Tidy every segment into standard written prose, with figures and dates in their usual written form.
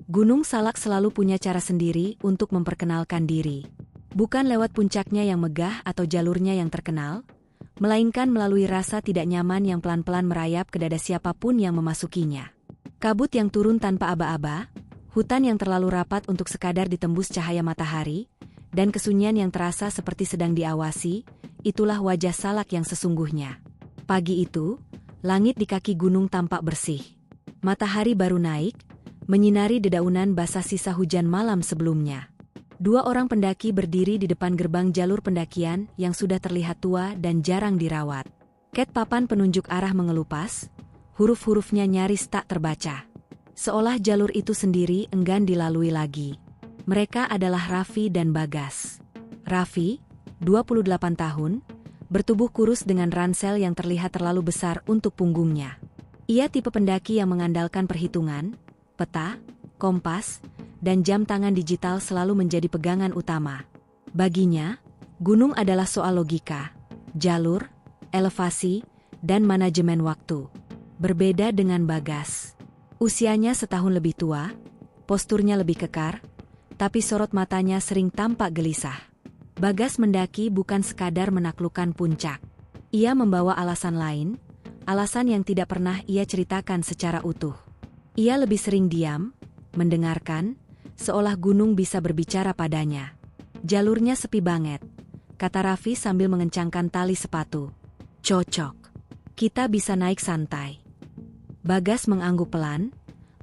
Gunung Salak selalu punya cara sendiri untuk memperkenalkan diri. Bukan lewat puncaknya yang megah atau jalurnya yang terkenal, melainkan melalui rasa tidak nyaman yang pelan-pelan merayap ke dada siapapun yang memasukinya. Kabut yang turun tanpa aba-aba, hutan yang terlalu rapat untuk sekadar ditembus cahaya matahari, dan kesunyian yang terasa seperti sedang diawasi, itulah wajah Salak yang sesungguhnya. Pagi itu, langit di kaki gunung tampak bersih. Matahari baru naik, menyinari dedaunan basah sisa hujan malam sebelumnya. Dua orang pendaki berdiri di depan gerbang jalur pendakian yang sudah terlihat tua dan jarang dirawat. Ket papan penunjuk arah mengelupas, huruf-hurufnya nyaris tak terbaca. Seolah jalur itu sendiri enggan dilalui lagi. Mereka adalah Raffi dan Bagas. Raffi, 28 tahun, bertubuh kurus dengan ransel yang terlihat terlalu besar untuk punggungnya. Ia tipe pendaki yang mengandalkan perhitungan, peta, kompas, dan jam tangan digital selalu menjadi pegangan utama. Baginya, gunung adalah soal logika, jalur, elevasi, dan manajemen waktu. Berbeda dengan Bagas. Usianya setahun lebih tua, posturnya lebih kekar, tapi sorot matanya sering tampak gelisah. Bagas mendaki bukan sekadar menaklukkan puncak. Ia membawa alasan lain, alasan yang tidak pernah ia ceritakan secara utuh. Ia lebih sering diam, mendengarkan, seolah gunung bisa berbicara padanya. Jalurnya sepi banget, kata Raffi sambil mengencangkan tali sepatu. Cocok. Kita bisa naik santai. Bagas mengangguk pelan,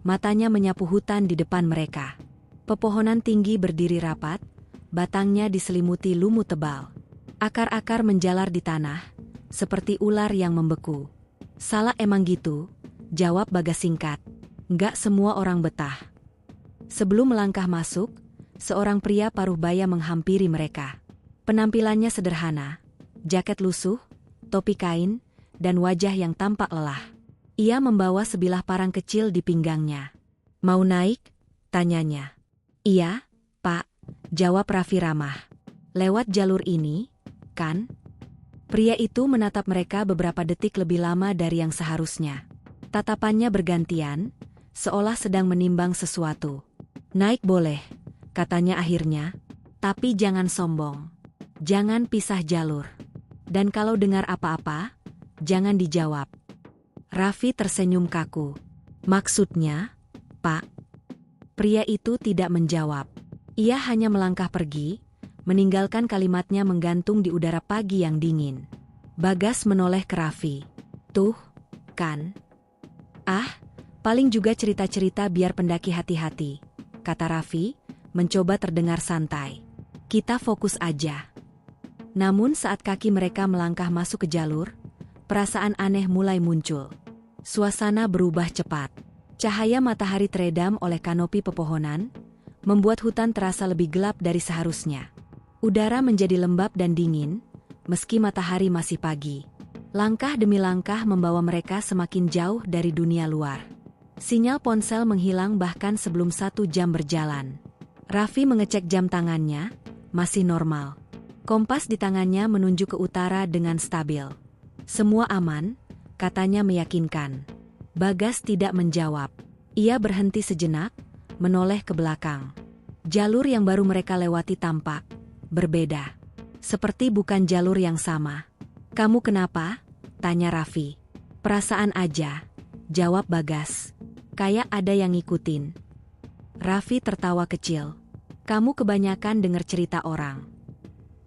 matanya menyapu hutan di depan mereka. Pepohonan tinggi berdiri rapat, batangnya diselimuti lumut tebal. Akar-akar menjalar di tanah, seperti ular yang membeku. Salah emang gitu, jawab Bagas singkat. Nggak semua orang betah. Sebelum melangkah masuk, seorang pria paruh baya menghampiri mereka. Penampilannya sederhana, jaket lusuh, topi kain, dan wajah yang tampak lelah. Ia membawa sebilah parang kecil di pinggangnya. Mau naik? Tanyanya. Iya, Pak, jawab Raffi ramah. Lewat jalur ini, kan? Pria itu menatap mereka beberapa detik lebih lama dari yang seharusnya. Tatapannya bergantian, seolah sedang menimbang sesuatu. Naik boleh, katanya akhirnya, tapi jangan sombong. Jangan pisah jalur. Dan kalau dengar apa-apa, jangan dijawab. Raffi tersenyum kaku. Maksudnya, Pak? Pria itu tidak menjawab. Ia hanya melangkah pergi, meninggalkan kalimatnya menggantung di udara pagi yang dingin. Bagas menoleh ke Raffi. Tuh, kan? Ah, paling juga cerita-cerita biar pendaki hati-hati, kata Raffi, mencoba terdengar santai. Kita fokus aja. Namun saat kaki mereka melangkah masuk ke jalur, perasaan aneh mulai muncul. Suasana berubah cepat. Cahaya matahari teredam oleh kanopi pepohonan, membuat hutan terasa lebih gelap dari seharusnya. Udara menjadi lembab dan dingin, meski matahari masih pagi. Langkah demi langkah membawa mereka semakin jauh dari dunia luar. Sinyal ponsel menghilang bahkan sebelum 1 jam berjalan. Raffi mengecek jam tangannya, masih normal. Kompas di tangannya menunjuk ke utara dengan stabil. Semua aman, katanya meyakinkan. Bagas tidak menjawab. Ia berhenti sejenak, menoleh ke belakang. Jalur yang baru mereka lewati tampak berbeda. Seperti bukan jalur yang sama. Kamu kenapa? Tanya Raffi. Perasaan aja, jawab Bagas. Kayak ada yang ngikutin. Raffi tertawa kecil. Kamu kebanyakan dengar cerita orang.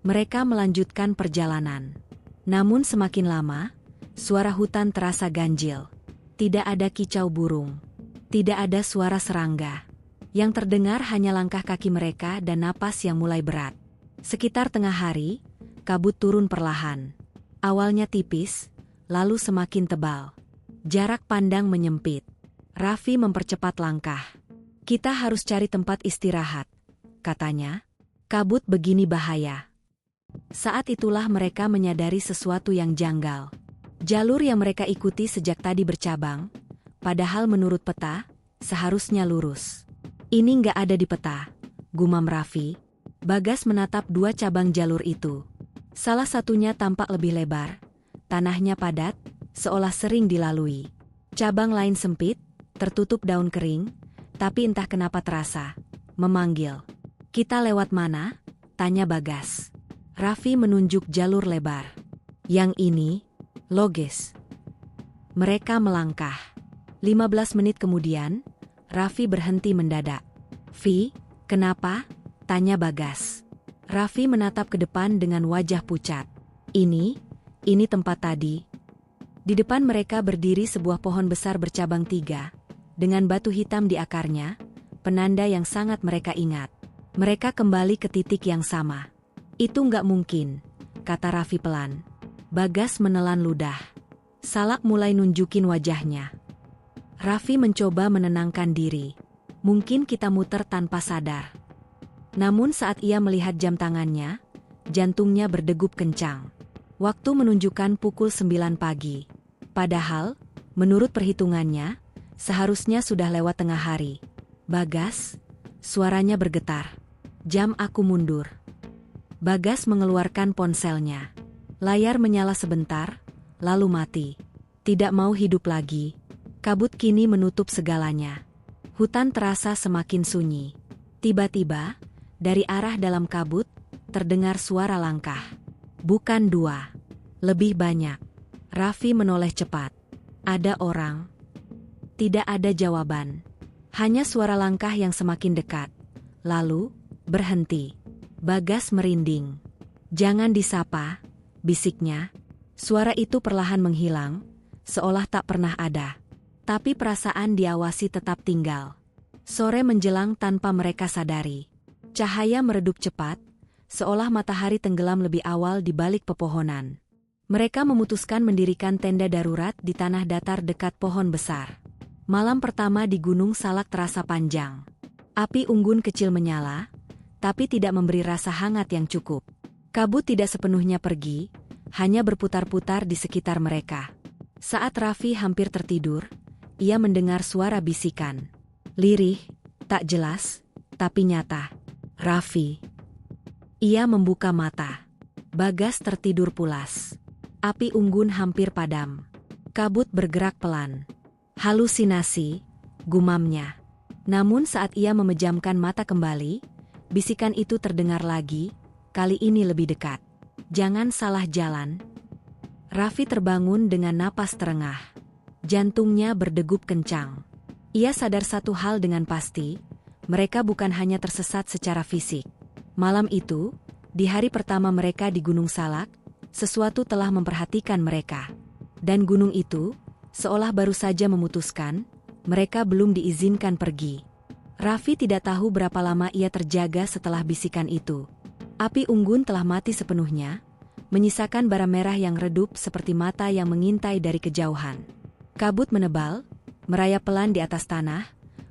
Mereka melanjutkan perjalanan. Namun semakin lama, suara hutan terasa ganjil. Tidak ada kicau burung. Tidak ada suara serangga. Yang terdengar hanya langkah kaki mereka dan napas yang mulai berat. Sekitar tengah hari, kabut turun perlahan. Awalnya tipis, lalu semakin tebal. Jarak pandang menyempit. Raffi mempercepat langkah. Kita harus cari tempat istirahat, katanya. Kabut begini bahaya. Saat itulah mereka menyadari sesuatu yang janggal. Jalur yang mereka ikuti sejak tadi bercabang, padahal menurut peta, seharusnya lurus. Ini nggak ada di peta, gumam Raffi. Bagas menatap 2 cabang jalur itu. Salah satunya tampak lebih lebar, tanahnya padat, seolah sering dilalui. Cabang lain sempit, tertutup daun kering, Tapi entah kenapa terasa memanggil. "Kita lewat mana?" tanya Bagas. Raffi menunjuk jalur lebar. "Yang ini, logis." Mereka melangkah. 15 menit kemudian, Raffi berhenti mendadak. "Vi, kenapa?" tanya Bagas. Raffi menatap ke depan dengan wajah pucat. Ini tempat tadi." Di depan mereka berdiri sebuah pohon besar bercabang 3, dengan batu hitam di akarnya, penanda yang sangat mereka ingat. Mereka kembali ke titik yang sama. "Itu nggak mungkin," kata Raffi pelan. Bagas menelan ludah. Salak mulai nunjukin wajahnya. Raffi mencoba menenangkan diri. "Mungkin kita muter tanpa sadar." Namun saat ia melihat jam tangannya, jantungnya berdegup kencang. Waktu menunjukkan pukul 9 pagi. Padahal, menurut perhitungannya, seharusnya sudah lewat tengah hari. "Bagas," suaranya bergetar. "Jam aku mundur." Bagas mengeluarkan ponselnya. Layar menyala sebentar, lalu mati. Tidak mau hidup lagi. Kabut kini menutup segalanya. Hutan terasa semakin sunyi. Tiba-tiba, dari arah dalam kabut, terdengar suara langkah. Bukan 2, lebih banyak. Raffi menoleh cepat. Ada orang. Tidak ada jawaban. Hanya suara langkah yang semakin dekat. Lalu, berhenti. Bagas merinding. "Jangan disapa," bisiknya. Suara itu perlahan menghilang, seolah tak pernah ada. Tapi perasaan diawasi tetap tinggal. Sore menjelang tanpa mereka sadari. Cahaya meredup cepat, seolah matahari tenggelam lebih awal di balik pepohonan. Mereka memutuskan mendirikan tenda darurat di tanah datar dekat pohon besar. Malam pertama di Gunung Salak terasa panjang. Api unggun kecil menyala, tapi tidak memberi rasa hangat yang cukup. Kabut tidak sepenuhnya pergi, hanya berputar-putar di sekitar mereka. Saat Raffi hampir tertidur, ia mendengar suara bisikan. Lirih, tak jelas, tapi nyata. "Raffi." Ia membuka mata. Bagas tertidur pulas. Api unggun hampir padam. Kabut bergerak pelan. "Halusinasi," gumamnya. Namun saat ia memejamkan mata kembali, bisikan itu terdengar lagi, kali ini lebih dekat. "Jangan salah jalan." Raffi terbangun dengan napas terengah. Jantungnya berdegup kencang. Ia sadar satu hal dengan pasti, mereka bukan hanya tersesat secara fisik. Malam itu, di hari pertama mereka di Gunung Salak, sesuatu telah memperhatikan mereka. Dan gunung itu, seolah baru saja memutuskan, mereka belum diizinkan pergi. Raffi tidak tahu berapa lama ia terjaga setelah bisikan itu. Api unggun telah mati sepenuhnya, menyisakan bara merah yang redup seperti mata yang mengintai dari kejauhan. Kabut menebal, merayap pelan di atas tanah,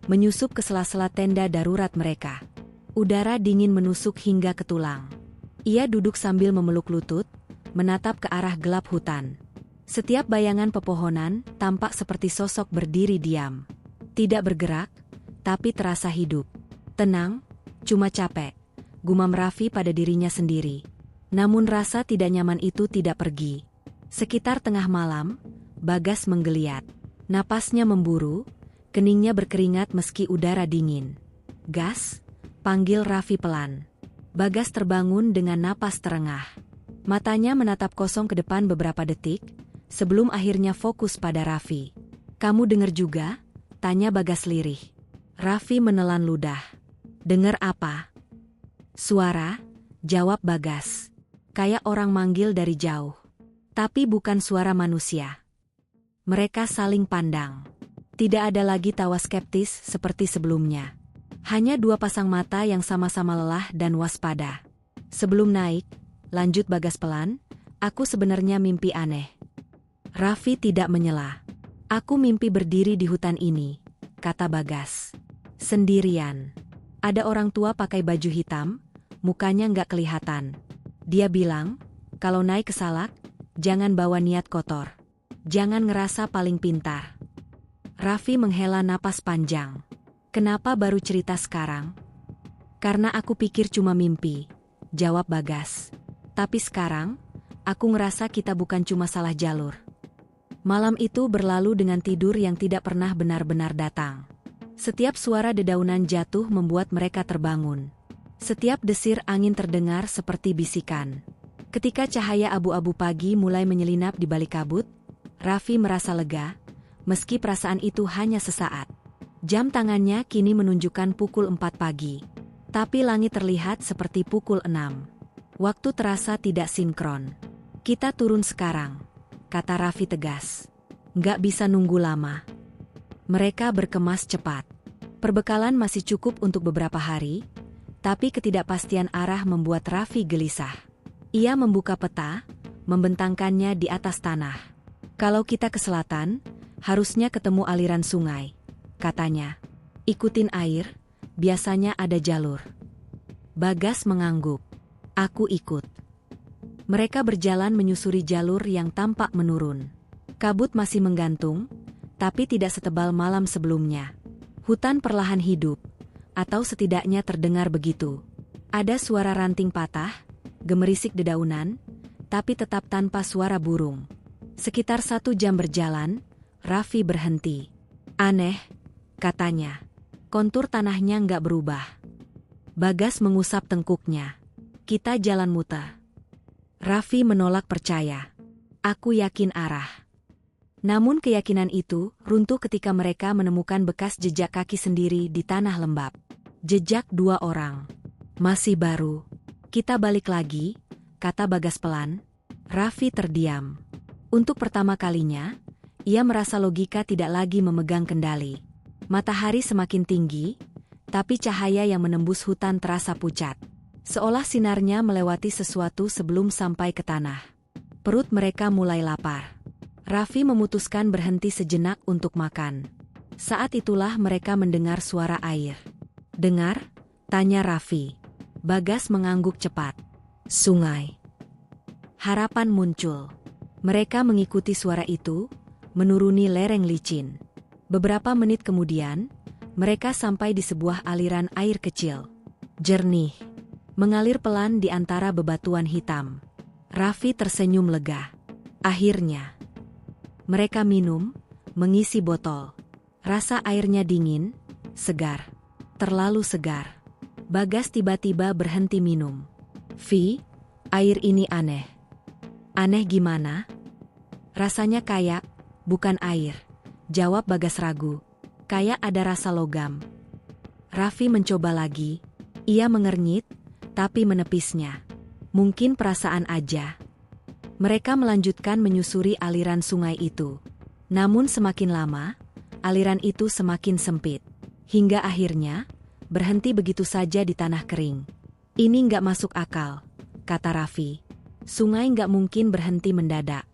menyusup ke sela-sela tenda darurat mereka. Udara dingin menusuk hingga ke tulang. Ia duduk sambil memeluk lutut, menatap ke arah gelap hutan. Setiap bayangan pepohonan tampak seperti sosok berdiri diam. Tidak bergerak, tapi terasa hidup. "Tenang, cuma capek," gumam Raffi pada dirinya sendiri. Namun rasa tidak nyaman itu tidak pergi. Sekitar tengah malam, Bagas menggeliat. Napasnya memburu, keningnya berkeringat meski udara dingin. "Gas," panggil Raffi pelan. Bagas terbangun dengan napas terengah. Matanya menatap kosong ke depan beberapa detik, sebelum akhirnya fokus pada Raffi. "Kamu dengar juga?" tanya Bagas lirih. Raffi menelan ludah. "Dengar apa?" "Suara," jawab Bagas. "Kayak orang manggil dari jauh. Tapi bukan suara manusia." Mereka saling pandang. Tidak ada lagi tawa skeptis seperti sebelumnya. Hanya dua pasang mata yang sama-sama lelah dan waspada. "Sebelum naik," lanjut Bagas pelan, "aku sebenarnya mimpi aneh." Raffi tidak menyela. "Aku mimpi berdiri di hutan ini," kata Bagas. "Sendirian. Ada orang tua pakai baju hitam, mukanya nggak kelihatan. Dia bilang, kalau naik ke Salak, jangan bawa niat kotor. Jangan ngerasa paling pintar." Raffi menghela napas panjang. "Kenapa baru cerita sekarang?" "Karena aku pikir cuma mimpi," jawab Bagas. "Tapi sekarang, aku ngerasa kita bukan cuma salah jalur." Malam itu berlalu dengan tidur yang tidak pernah benar-benar datang. Setiap suara dedaunan jatuh membuat mereka terbangun. Setiap desir angin terdengar seperti bisikan. Ketika cahaya abu-abu pagi mulai menyelinap di balik kabut, Raffi merasa lega, meski perasaan itu hanya sesaat. Jam tangannya kini menunjukkan pukul 4 pagi. Tapi langit terlihat seperti pukul 6. Waktu terasa tidak sinkron. Kita turun sekarang, kata Raffi tegas. Nggak bisa nunggu lama. Mereka berkemas cepat. Perbekalan masih cukup untuk beberapa hari, tapi ketidakpastian arah membuat Raffi gelisah. Ia membuka peta, membentangkannya di atas tanah. Kalau kita ke selatan, harusnya ketemu aliran sungai, katanya. Ikutin air, biasanya ada jalur. Bagas mengangguk. Aku ikut. Mereka berjalan menyusuri jalur yang tampak menurun. Kabut masih menggantung, tapi tidak setebal malam sebelumnya. Hutan perlahan hidup, atau setidaknya terdengar begitu. Ada suara ranting patah, gemerisik dedaunan, tapi tetap tanpa suara burung. Sekitar 1 jam berjalan, Raffi berhenti. Aneh, katanya. Kontur tanahnya nggak berubah. Bagas mengusap tengkuknya. Kita jalan muter. Raffi menolak percaya. Aku yakin arah. Namun keyakinan itu runtuh ketika mereka menemukan bekas jejak kaki sendiri di tanah lembab. Jejak 2 orang. Masih baru. Kita balik lagi, kata Bagas pelan. Raffi terdiam. Untuk pertama kalinya, ia merasa logika tidak lagi memegang kendali. Matahari semakin tinggi, tapi cahaya yang menembus hutan terasa pucat. Seolah sinarnya melewati sesuatu sebelum sampai ke tanah. Perut mereka mulai lapar. Raffi memutuskan berhenti sejenak untuk makan. Saat itulah mereka mendengar suara air. Dengar? Tanya Raffi. Bagas mengangguk cepat. Sungai. Harapan muncul. Mereka mengikuti suara itu, menuruni lereng licin. Beberapa menit kemudian, mereka sampai di sebuah aliran air kecil. Jernih. Mengalir pelan di antara bebatuan hitam. Raffi tersenyum lega. Akhirnya. Mereka minum, mengisi botol. Rasa airnya dingin, segar. Terlalu segar. Bagas tiba-tiba berhenti minum. Vi, air ini aneh. Aneh gimana? Rasanya kayak, bukan air. Jawab Bagas ragu. Kayak ada rasa logam. Raffi mencoba lagi. Ia mengernyit, tapi menepisnya. Mungkin perasaan aja. Mereka melanjutkan menyusuri aliran sungai itu. Namun semakin lama, aliran itu semakin sempit. Hingga akhirnya, berhenti begitu saja di tanah kering. Ini nggak masuk akal, kata Raffi. Sungai nggak mungkin berhenti mendadak.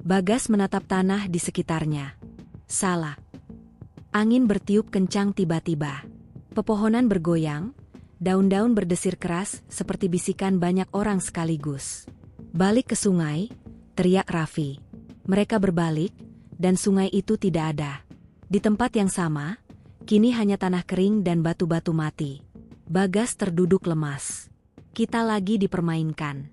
Bagas menatap tanah di sekitarnya. Salah. Angin bertiup kencang tiba-tiba. Pepohonan bergoyang, daun-daun berdesir keras seperti bisikan banyak orang sekaligus. Balik ke sungai, teriak Raffi. Mereka berbalik, dan sungai itu tidak ada. Di tempat yang sama, kini hanya tanah kering dan batu-batu mati. Bagas terduduk lemas. Kita lagi dipermainkan.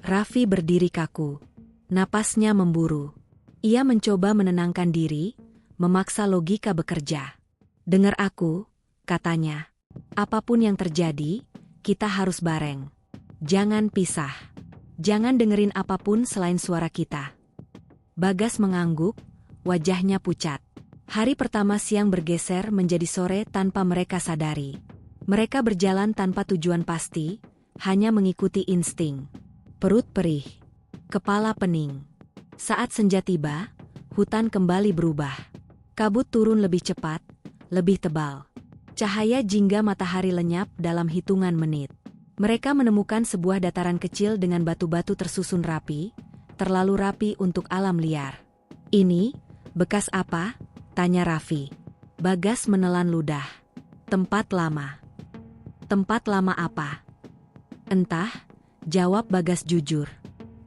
Raffi berdiri kaku. Napasnya memburu. Ia mencoba menenangkan diri, memaksa logika bekerja. Dengar aku, katanya. Apapun yang terjadi, kita harus bareng. Jangan pisah. Jangan dengerin apapun selain suara kita. Bagas mengangguk, wajahnya pucat. Hari pertama siang bergeser menjadi sore tanpa mereka sadari. Mereka berjalan tanpa tujuan pasti, hanya mengikuti insting. Perut perih, kepala pening. Saat senja tiba, hutan kembali berubah. Kabut turun lebih cepat, lebih tebal. Cahaya jingga matahari lenyap dalam hitungan menit. Mereka menemukan sebuah dataran kecil dengan batu-batu tersusun rapi, terlalu rapi untuk alam liar. Ini, bekas apa? Tanya Raffi. Bagas menelan ludah. Tempat lama. Tempat lama apa? Entah, jawab Bagas jujur.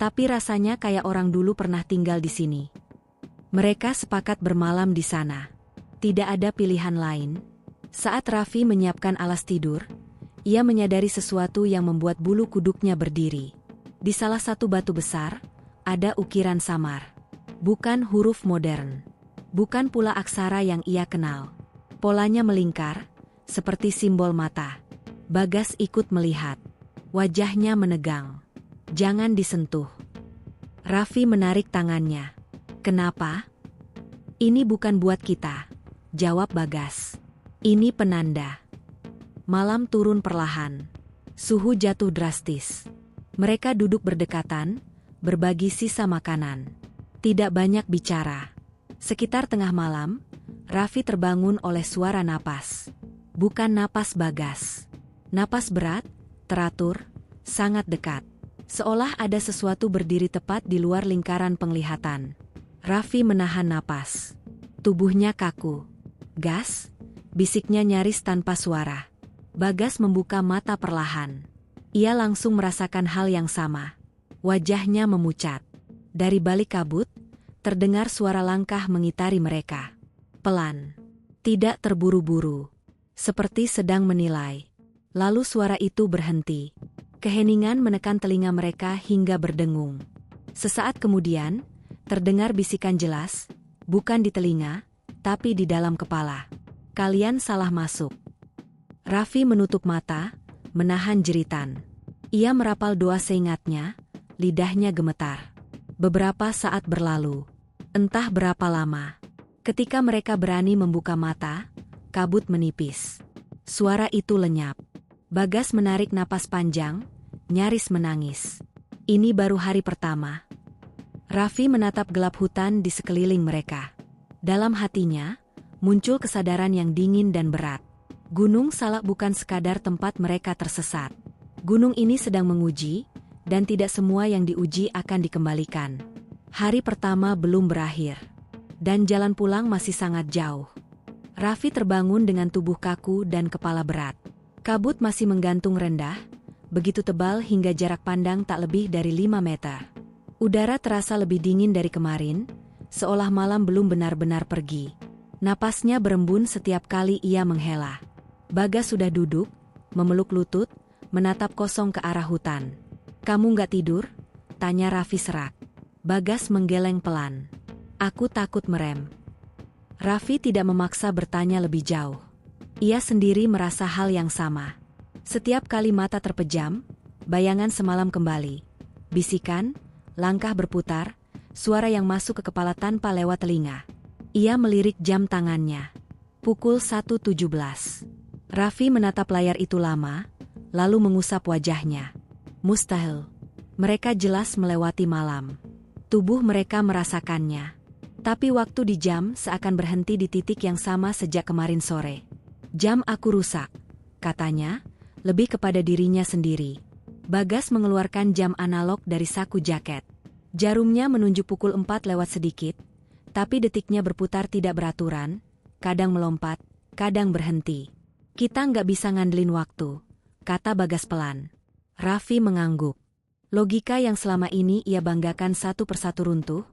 Tapi rasanya kayak orang dulu pernah tinggal di sini. Mereka sepakat bermalam di sana. Tidak ada pilihan lain. Saat Raffi menyiapkan alas tidur, ia menyadari sesuatu yang membuat bulu kuduknya berdiri. Di salah satu batu besar, ada ukiran samar. Bukan huruf modern. Bukan pula aksara yang ia kenal. Polanya melingkar, seperti simbol mata. Bagas ikut melihat. Wajahnya menegang. Jangan disentuh. Raffi menarik tangannya. Kenapa? Ini bukan buat kita, jawab Bagas. Ini penanda. Malam turun perlahan. Suhu jatuh drastis. Mereka duduk berdekatan, berbagi sisa makanan. Tidak banyak bicara. Sekitar tengah malam, Raffi terbangun oleh suara napas. Bukan napas Bagas. Napas berat, teratur, sangat dekat. Seolah ada sesuatu berdiri tepat di luar lingkaran penglihatan. Raffi menahan napas. Tubuhnya kaku. Gas, bisiknya nyaris tanpa suara. Bagas membuka mata perlahan. Ia langsung merasakan hal yang sama. Wajahnya memucat. Dari balik kabut, terdengar suara langkah mengitari mereka. Pelan. Tidak terburu-buru. Seperti sedang menilai. Lalu suara itu berhenti. Keheningan menekan telinga mereka hingga berdengung. Sesaat kemudian, terdengar bisikan jelas, bukan di telinga, tapi di dalam kepala. Kalian salah masuk. Raffi menutup mata, menahan jeritan. Ia merapal doa seingatnya, lidahnya gemetar. Beberapa saat berlalu. Entah berapa lama. Ketika mereka berani membuka mata, kabut menipis. Suara itu lenyap. Bagas menarik napas panjang, nyaris menangis. Ini baru hari pertama. Raffi menatap gelap hutan di sekeliling mereka. Dalam hatinya, muncul kesadaran yang dingin dan berat. Gunung Salak bukan sekadar tempat mereka tersesat. Gunung ini sedang menguji, dan tidak semua yang diuji akan dikembalikan. Hari pertama belum berakhir. Dan jalan pulang masih sangat jauh. Raffi terbangun dengan tubuh kaku dan kepala berat. Kabut masih menggantung rendah, begitu tebal hingga jarak pandang tak lebih dari 5 meter. Udara terasa lebih dingin dari kemarin, seolah malam belum benar-benar pergi. Napasnya berembun setiap kali ia menghela. Bagas sudah duduk, memeluk lutut, menatap kosong ke arah hutan. Kamu nggak tidur? Tanya Raffi serak. Bagas menggeleng pelan. Aku takut merem. Raffi tidak memaksa bertanya lebih jauh. Ia sendiri merasa hal yang sama. Setiap kali mata terpejam, bayangan semalam kembali. Bisikan, langkah berputar, suara yang masuk ke kepala tanpa lewat telinga. Ia melirik jam tangannya. Pukul 1.17. Raffi menatap layar itu lama, lalu mengusap wajahnya. Mustahil. Mereka jelas melewati malam. Tubuh mereka merasakannya. Tapi waktu di jam seakan berhenti di titik yang sama sejak kemarin sore. Jam aku rusak, katanya, lebih kepada dirinya sendiri. Bagas mengeluarkan jam analog dari saku jaket. Jarumnya menunjuk pukul 4 lewat sedikit, tapi detiknya berputar tidak beraturan, kadang melompat, kadang berhenti. Kita nggak bisa ngandelin waktu, kata Bagas pelan. Raffi mengangguk. Logika yang selama ini ia banggakan satu persatu runtuh,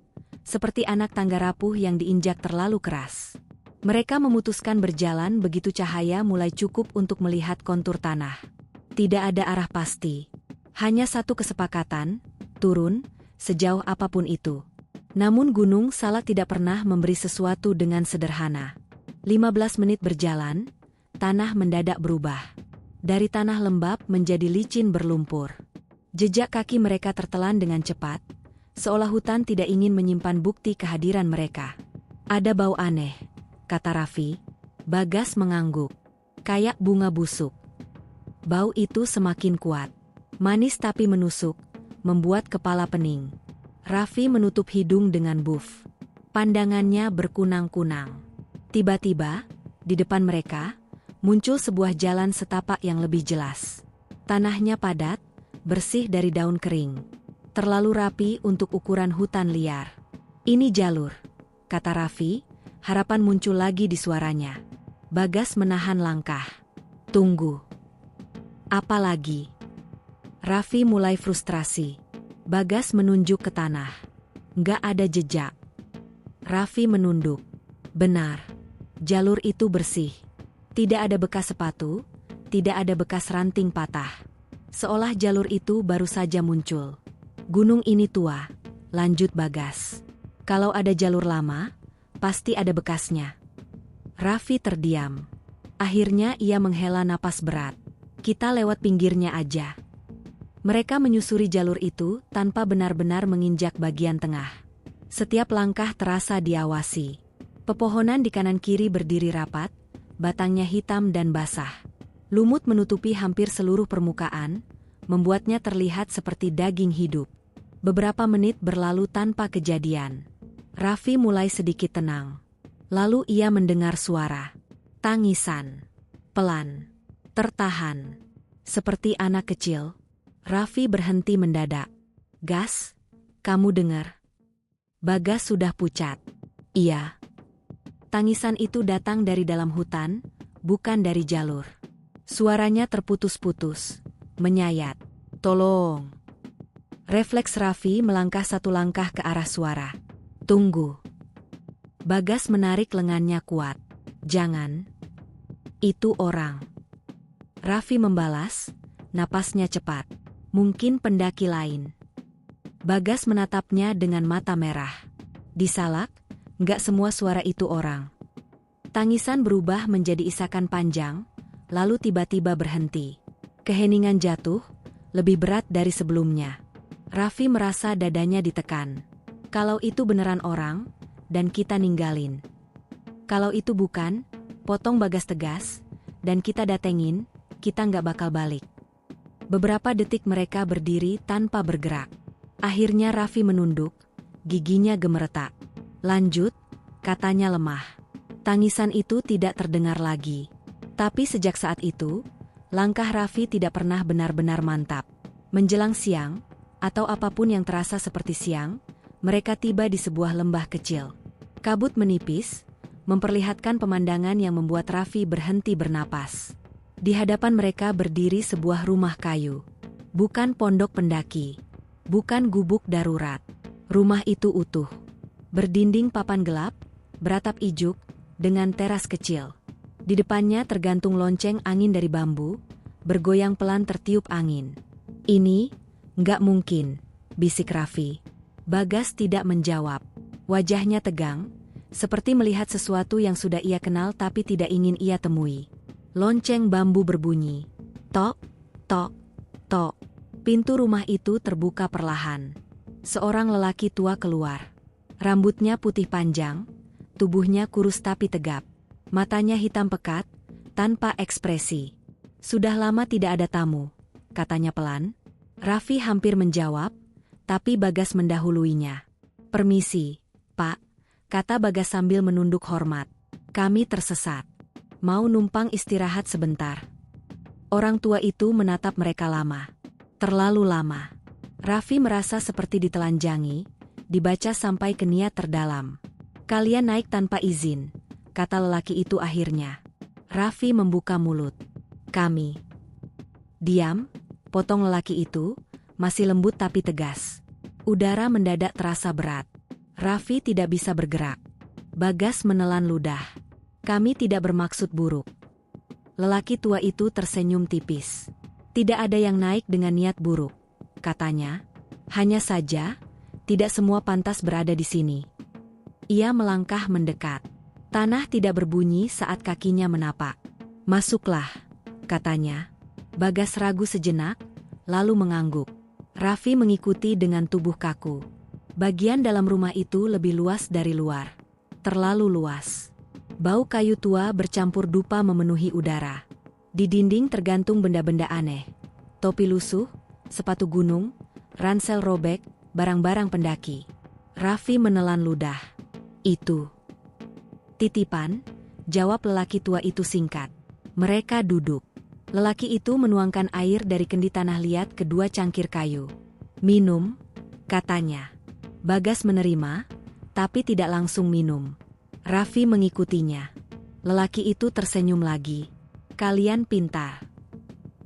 seperti anak tangga rapuh yang diinjak terlalu keras. Mereka memutuskan berjalan begitu cahaya mulai cukup untuk melihat kontur tanah. Tidak ada arah pasti. Hanya satu kesepakatan, turun, sejauh apapun itu. Namun Gunung Salak tidak pernah memberi sesuatu dengan sederhana. 15 menit berjalan, tanah mendadak berubah. Dari tanah lembab menjadi licin berlumpur. Jejak kaki mereka tertelan dengan cepat, seolah hutan tidak ingin menyimpan bukti kehadiran mereka. Ada bau aneh, kata Raffi. Bagas mengangguk. Kayak bunga busuk. Bau itu semakin kuat. Manis tapi menusuk, membuat kepala pening. Raffi menutup hidung dengan buff. Pandangannya berkunang-kunang. Tiba-tiba, di depan mereka, muncul sebuah jalan setapak yang lebih jelas. Tanahnya padat, bersih dari daun kering. Terlalu rapi untuk ukuran hutan liar. Ini jalur, kata Raffi. Harapan muncul lagi di suaranya. Bagas menahan langkah. Tunggu. Apa lagi? Raffi mulai frustrasi. Bagas menunjuk ke tanah. Nggak ada jejak. Raffi menunduk. Benar. Jalur itu bersih. Tidak ada bekas sepatu, tidak ada bekas ranting patah. Seolah jalur itu baru saja muncul. Gunung ini tua, lanjut Bagas. Kalau ada jalur lama, pasti ada bekasnya. Raffi terdiam. Akhirnya ia menghela napas berat. Kita lewat pinggirnya aja. Mereka menyusuri jalur itu tanpa benar-benar menginjak bagian tengah. Setiap langkah terasa diawasi. Pepohonan di kanan kiri berdiri rapat, batangnya hitam dan basah. Lumut menutupi hampir seluruh permukaan, membuatnya terlihat seperti daging hidup. Beberapa menit berlalu tanpa kejadian. Raffi mulai sedikit tenang. Lalu ia mendengar suara. Tangisan. Pelan. Tertahan. Seperti anak kecil. Raffi berhenti mendadak. Gas, kamu dengar? Bagas sudah pucat. Iya. Tangisan itu datang dari dalam hutan, bukan dari jalur. Suaranya terputus-putus. Menyayat. Tolong. Refleks Raffi melangkah satu langkah ke arah suara. Tunggu. Bagas menarik lengannya kuat. Jangan. Itu orang. Raffi membalas, napasnya cepat. Mungkin pendaki lain. Bagas menatapnya dengan mata merah. Disalak, nggak semua suara itu orang. Tangisan berubah menjadi isakan panjang, lalu tiba-tiba berhenti. Keheningan jatuh, lebih berat dari sebelumnya. Raffi merasa dadanya ditekan. Kalau itu beneran orang, dan kita ninggalin. Kalau itu bukan, potong Bagas tegas, dan kita datengin, kita nggak bakal balik. Beberapa detik mereka berdiri tanpa bergerak. Akhirnya Raffi menunduk, giginya gemeretak. Lanjut, katanya lemah. Tangisan itu tidak terdengar lagi. Tapi sejak saat itu, langkah Raffi tidak pernah benar-benar mantap. Menjelang siang, atau apapun yang terasa seperti siang, mereka tiba di sebuah lembah kecil. Kabut menipis, memperlihatkan pemandangan yang membuat Raffi berhenti bernapas. Di hadapan mereka berdiri sebuah rumah kayu. Bukan pondok pendaki. Bukan gubuk darurat. Rumah itu utuh. Berdinding papan gelap, beratap ijuk, dengan teras kecil. Di depannya tergantung lonceng angin dari bambu, bergoyang pelan tertiup angin. Ini, nggak mungkin, bisik Raffi. Bagas tidak menjawab. Wajahnya tegang, seperti melihat sesuatu yang sudah ia kenal tapi tidak ingin ia temui. Lonceng bambu berbunyi. Tok, tok, tok. Pintu rumah itu terbuka perlahan. Seorang lelaki tua keluar. Rambutnya putih panjang, tubuhnya kurus tapi tegap. Matanya hitam pekat, tanpa ekspresi. Sudah lama tidak ada tamu, katanya pelan. Raffi hampir menjawab, tapi Bagas mendahuluinya. Permisi, Pak, kata Bagas sambil menunduk hormat. Kami tersesat. Mau numpang istirahat sebentar. Orang tua itu menatap mereka lama. Terlalu lama. Raffi merasa seperti ditelanjangi, dibaca sampai ke niat terdalam. Kalian naik tanpa izin, kata lelaki itu akhirnya. Raffi membuka mulut. Kami. Diam, potong lelaki itu, masih lembut tapi tegas. Udara mendadak terasa berat. Raffi tidak bisa bergerak. Bagas menelan ludah. Kami tidak bermaksud buruk. Lelaki tua itu tersenyum tipis. Tidak ada yang naik dengan niat buruk, katanya. Hanya saja, tidak semua pantas berada di sini. Ia melangkah mendekat. Tanah tidak berbunyi saat kakinya menapak. Masuklah, katanya. Bagas ragu sejenak, lalu mengangguk. Raffi mengikuti dengan tubuh kaku. Bagian dalam rumah itu lebih luas dari luar. Terlalu luas. Bau kayu tua bercampur dupa memenuhi udara. Di dinding tergantung benda-benda aneh. Topi lusuh, sepatu gunung, ransel robek, barang-barang pendaki. Raffi menelan ludah. Itu titipan, jawab lelaki tua itu singkat. Mereka duduk. Lelaki itu menuangkan air dari kendi tanah liat ke dua cangkir kayu. Minum, katanya. Bagas menerima, tapi tidak langsung minum. Raffi mengikutinya. Lelaki itu tersenyum lagi. Kalian pintar.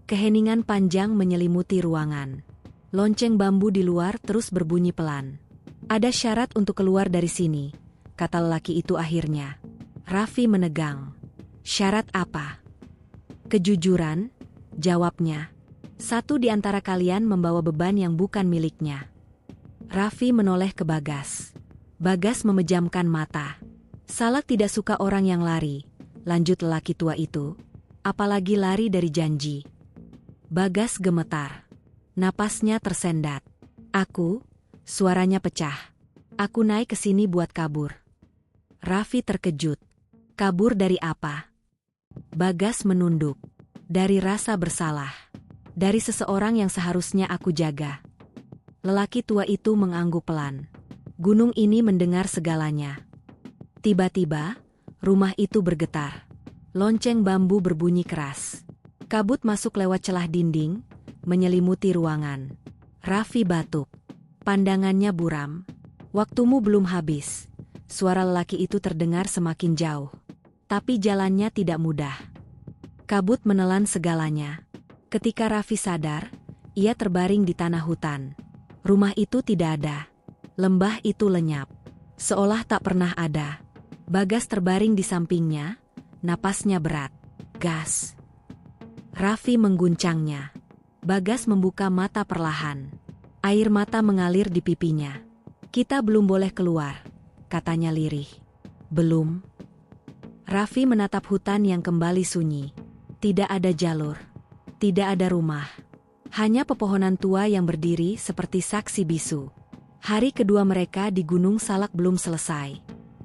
Keheningan panjang menyelimuti ruangan. Lonceng bambu di luar terus berbunyi pelan. Ada syarat untuk keluar dari sini, kata lelaki itu akhirnya. Raffi menegang. Syarat apa? Kejujuran, jawabnya. Satu di antara kalian membawa beban yang bukan miliknya. Raffi menoleh ke Bagas. Bagas memejamkan mata. Salak tidak suka orang yang lari, lanjut lelaki tua itu. Apalagi lari dari janji. Bagas gemetar. Napasnya tersendat. Aku, suaranya pecah. Aku naik ke sini buat kabur. Raffi terkejut. Kabur dari apa? Bagas menunduk. Dari rasa bersalah. Dari seseorang yang seharusnya aku jaga. Lelaki tua itu mengangguk pelan. Gunung ini mendengar segalanya. Tiba-tiba, rumah itu bergetar. Lonceng bambu berbunyi keras. Kabut masuk lewat celah dinding, menyelimuti ruangan. Raffi batuk. Pandangannya buram. Waktumu belum habis. Suara lelaki itu terdengar semakin jauh. Tapi jalannya tidak mudah. Kabut menelan segalanya. Ketika Raffi sadar, ia terbaring di tanah hutan. Rumah itu tidak ada. Lembah itu lenyap. Seolah tak pernah ada. Bagas terbaring di sampingnya. Napasnya berat. Gas. Raffi mengguncangnya. Bagas membuka mata perlahan. Air mata mengalir di pipinya. Kita belum boleh keluar, katanya lirih. Belum. Raffi menatap hutan yang kembali sunyi. Tidak ada jalur. Tidak ada rumah. Hanya pepohonan tua yang berdiri seperti saksi bisu. Hari kedua mereka di Gunung Salak belum selesai.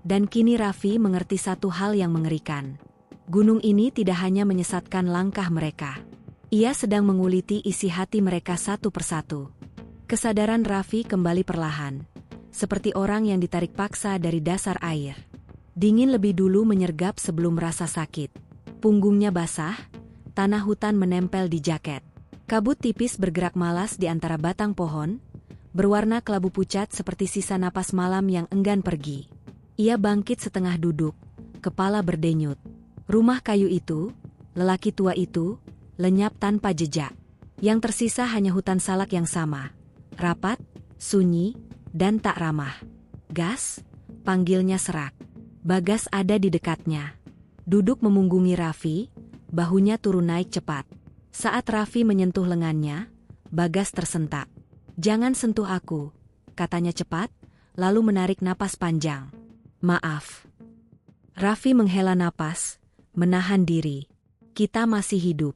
Dan kini Raffi mengerti satu hal yang mengerikan. Gunung ini tidak hanya menyesatkan langkah mereka. Ia sedang menguliti isi hati mereka satu persatu. Kesadaran Raffi kembali perlahan. Seperti orang yang ditarik paksa dari dasar air. Dingin lebih dulu menyergap sebelum rasa sakit. Punggungnya basah, tanah hutan menempel di jaket. Kabut tipis bergerak malas di antara batang pohon, berwarna kelabu pucat seperti sisa napas malam yang enggan pergi. Ia bangkit setengah duduk, kepala berdenyut. Rumah kayu itu, lelaki tua itu, lenyap tanpa jejak. Yang tersisa hanya hutan salak yang sama. Rapat, sunyi, dan tak ramah. Gas, panggilnya serak. Bagas ada di dekatnya. Duduk memunggungi Raffi, bahunya turun naik cepat. Saat Raffi menyentuh lengannya, Bagas tersentak. Jangan sentuh aku, katanya cepat, lalu menarik napas panjang. Maaf. Raffi menghela napas, menahan diri. Kita masih hidup.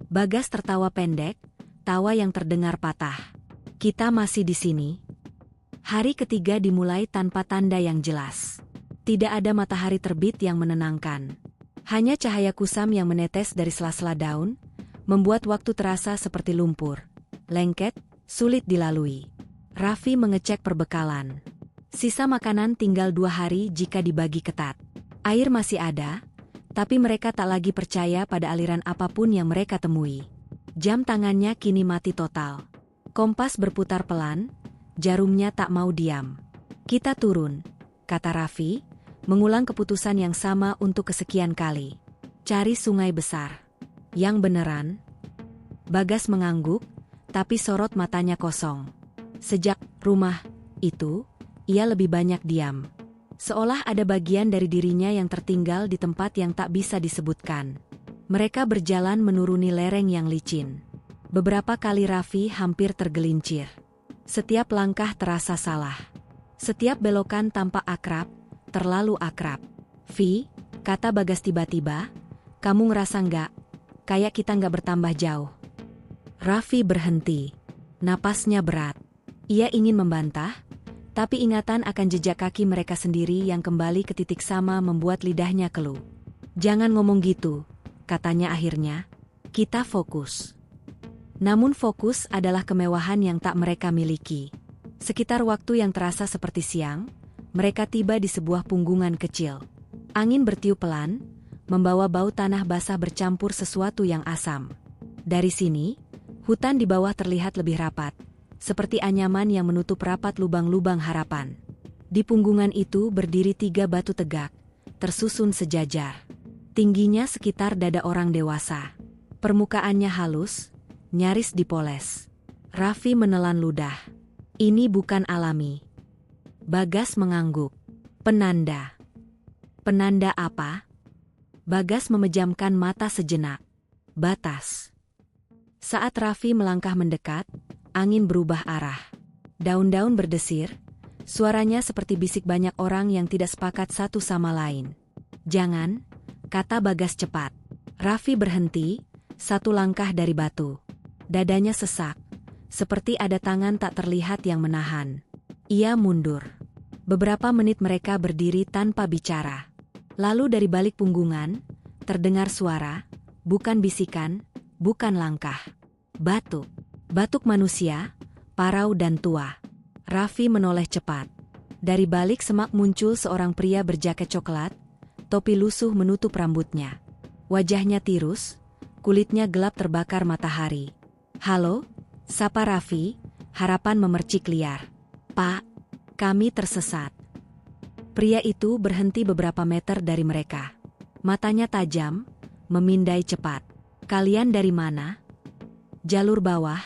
Bagas tertawa pendek, tawa yang terdengar patah. Kita masih di sini. Hari ketiga dimulai tanpa tanda yang jelas. Tidak ada matahari terbit yang menenangkan. Hanya cahaya kusam yang menetes dari sela-sela daun, membuat waktu terasa seperti lumpur. Lengket, sulit dilalui. Raffi mengecek perbekalan. Sisa makanan tinggal 2 hari jika dibagi ketat. Air masih ada, tapi mereka tak lagi percaya pada aliran apapun yang mereka temui. Jam tangannya kini mati total. Kompas berputar pelan, jarumnya tak mau diam. Kita turun, kata Raffi, mengulang keputusan yang sama untuk kesekian kali. Cari sungai besar. Yang beneran? Bagas mengangguk, tapi sorot matanya kosong. Sejak rumah itu, ia lebih banyak diam. Seolah ada bagian dari dirinya yang tertinggal di tempat yang tak bisa disebutkan. Mereka berjalan menuruni lereng yang licin. Beberapa kali Raffi hampir tergelincir. Setiap langkah terasa salah. Setiap belokan tampak akrab, terlalu akrab. Vi, kata Bagas tiba-tiba, kamu ngerasa nggak? Kayak kita nggak bertambah jauh. Raffi berhenti. Napasnya berat. Ia ingin membantah, tapi ingatan akan jejak kaki mereka sendiri yang kembali ke titik sama membuat lidahnya keluh. Jangan ngomong gitu, katanya akhirnya. Kita fokus. Namun fokus adalah kemewahan yang tak mereka miliki. Sekitar waktu yang terasa seperti siang, mereka tiba di sebuah punggungan kecil. Angin bertiup pelan, membawa bau tanah basah bercampur sesuatu yang asam. Dari sini, hutan di bawah terlihat lebih rapat. Seperti anyaman yang menutup rapat lubang-lubang harapan. Di punggungan itu berdiri 3 batu tegak, tersusun sejajar. Tingginya sekitar dada orang dewasa. Permukaannya halus, nyaris dipoles. Raffi menelan ludah. Ini bukan alami. Bagas mengangguk. Penanda. Penanda apa? Bagas memejamkan mata sejenak. Batas. Saat Raffi melangkah mendekat, angin berubah arah. Daun-daun berdesir, suaranya seperti bisik banyak orang yang tidak sepakat satu sama lain. Jangan, kata Bagas cepat. Raffi berhenti, satu langkah dari batu. Dadanya sesak, seperti ada tangan tak terlihat yang menahan. Ia mundur. Beberapa menit mereka berdiri tanpa bicara. Lalu dari balik punggungan, terdengar suara, bukan bisikan, bukan langkah. Batuk. Batuk manusia, parau dan tua. Raffi menoleh cepat. Dari balik semak muncul seorang pria berjaket coklat, topi lusuh menutup rambutnya. Wajahnya tirus, kulitnya gelap terbakar matahari. "Halo?" sapa Raffi, harapan memercik liar. "Pak, kami tersesat." Pria itu berhenti beberapa meter dari mereka. Matanya tajam, memindai cepat. "Kalian dari mana?" "Jalur bawah,"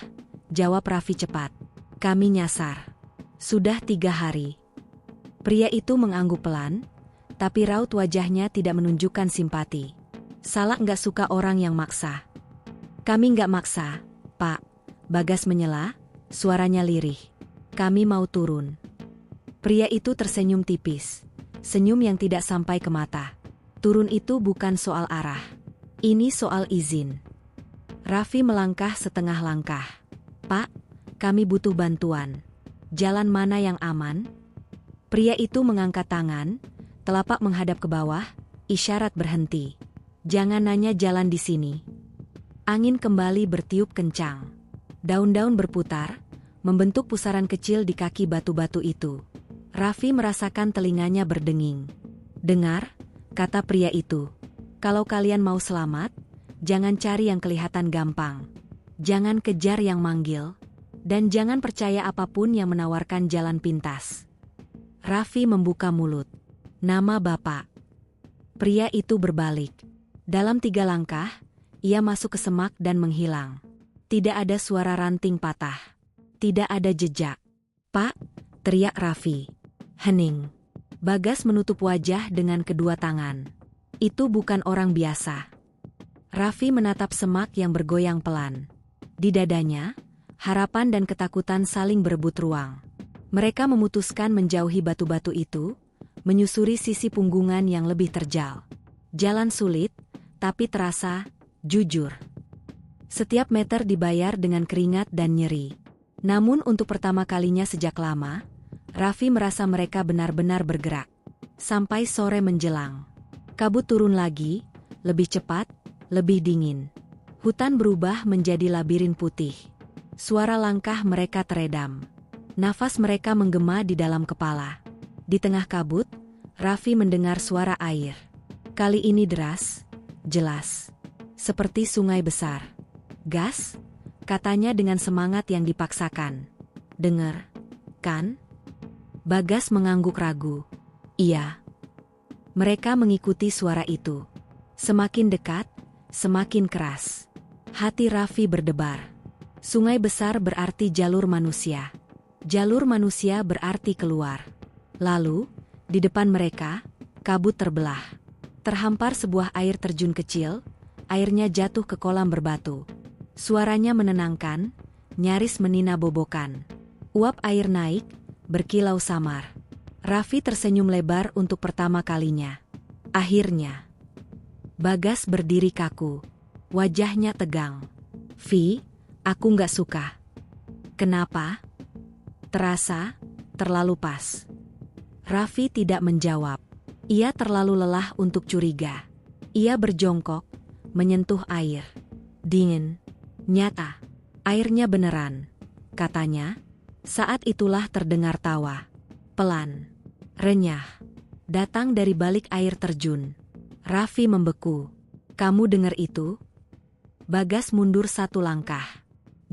jawab Raffi cepat. "Kami nyasar. Sudah 3 hari." Pria itu mengangguk pelan, tapi raut wajahnya tidak menunjukkan simpati. "Salak nggak suka orang yang maksa." "Kami nggak maksa, Pak," Bagas menyela, suaranya lirih. "Kami mau turun." Pria itu tersenyum tipis, senyum yang tidak sampai ke mata. Turun itu bukan soal arah. Ini soal izin. Raffi melangkah setengah langkah. "Pak, kami butuh bantuan. Jalan mana yang aman?" Pria itu mengangkat tangan, telapak menghadap ke bawah, isyarat berhenti. "Jangan nanya jalan di sini." Angin kembali bertiup kencang. Daun-daun berputar, membentuk pusaran kecil di kaki batu-batu itu. Raffi merasakan telinganya berdenging. "Dengar," kata pria itu. "Kalau kalian mau selamat, jangan cari yang kelihatan gampang. Jangan kejar yang manggil. Dan jangan percaya apapun yang menawarkan jalan pintas." Raffi membuka mulut. "Nama Bapak?" Pria itu berbalik. Dalam 3 langkah, ia masuk ke semak dan menghilang. Tidak ada suara ranting patah. Tidak ada jejak. "Pak!" teriak Raffi. Hening. Bagas menutup wajah dengan kedua tangan. Itu bukan orang biasa. Raffi menatap semak yang bergoyang pelan. Di dadanya, harapan dan ketakutan saling berebut ruang. Mereka memutuskan menjauhi batu-batu itu, menyusuri sisi punggungan yang lebih terjal. Jalan sulit, tapi terasa, jujur. Setiap meter dibayar dengan keringat dan nyeri. Namun untuk pertama kalinya sejak lama, Raffi merasa mereka benar-benar bergerak. Sampai sore menjelang. Kabut turun lagi, lebih cepat, lebih dingin. Hutan berubah menjadi labirin putih. Suara langkah mereka teredam. Nafas mereka menggema di dalam kepala. Di tengah kabut, Raffi mendengar suara air. Kali ini deras, jelas. Seperti sungai besar. "Gas?" katanya dengan semangat yang dipaksakan. "Dengar, kan?" Bagas mengangguk ragu. "Iya." Mereka mengikuti suara itu. Semakin dekat, semakin keras. Hati Raffi berdebar. Sungai besar berarti jalur manusia. Jalur manusia berarti keluar. Lalu, di depan mereka, kabut terbelah. Terhampar sebuah air terjun kecil, airnya jatuh ke kolam berbatu. Suaranya menenangkan, nyaris meninabobokan. Uap air naik, berkilau samar. Raffi tersenyum lebar untuk pertama kalinya. Akhirnya. Bagas berdiri kaku. Wajahnya tegang. "Vi, aku nggak suka." "Kenapa?" "Terasa, terlalu pas." Raffi tidak menjawab. Ia terlalu lelah untuk curiga. Ia berjongkok, menyentuh air. Dingin. Nyata. "Airnya beneran," katanya. Saat itulah terdengar tawa. Pelan. Renyah. Datang dari balik air terjun. Raffi membeku. "Kamu dengar itu?" Bagas mundur 1 langkah.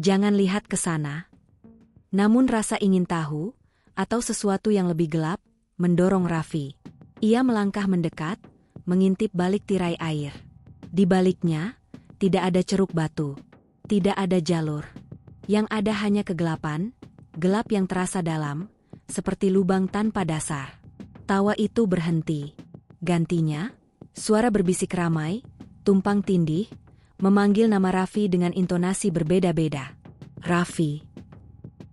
"Jangan lihat ke sana." Namun rasa ingin tahu, atau sesuatu yang lebih gelap, mendorong Raffi. Ia melangkah mendekat, mengintip balik tirai air. Di baliknya, tidak ada ceruk batu. Tidak ada jalur. Yang ada hanya kegelapan, gelap yang terasa dalam, seperti lubang tanpa dasar. Tawa itu berhenti. Gantinya, suara berbisik ramai, tumpang tindih, memanggil nama Raffi dengan intonasi berbeda-beda. "Raffi."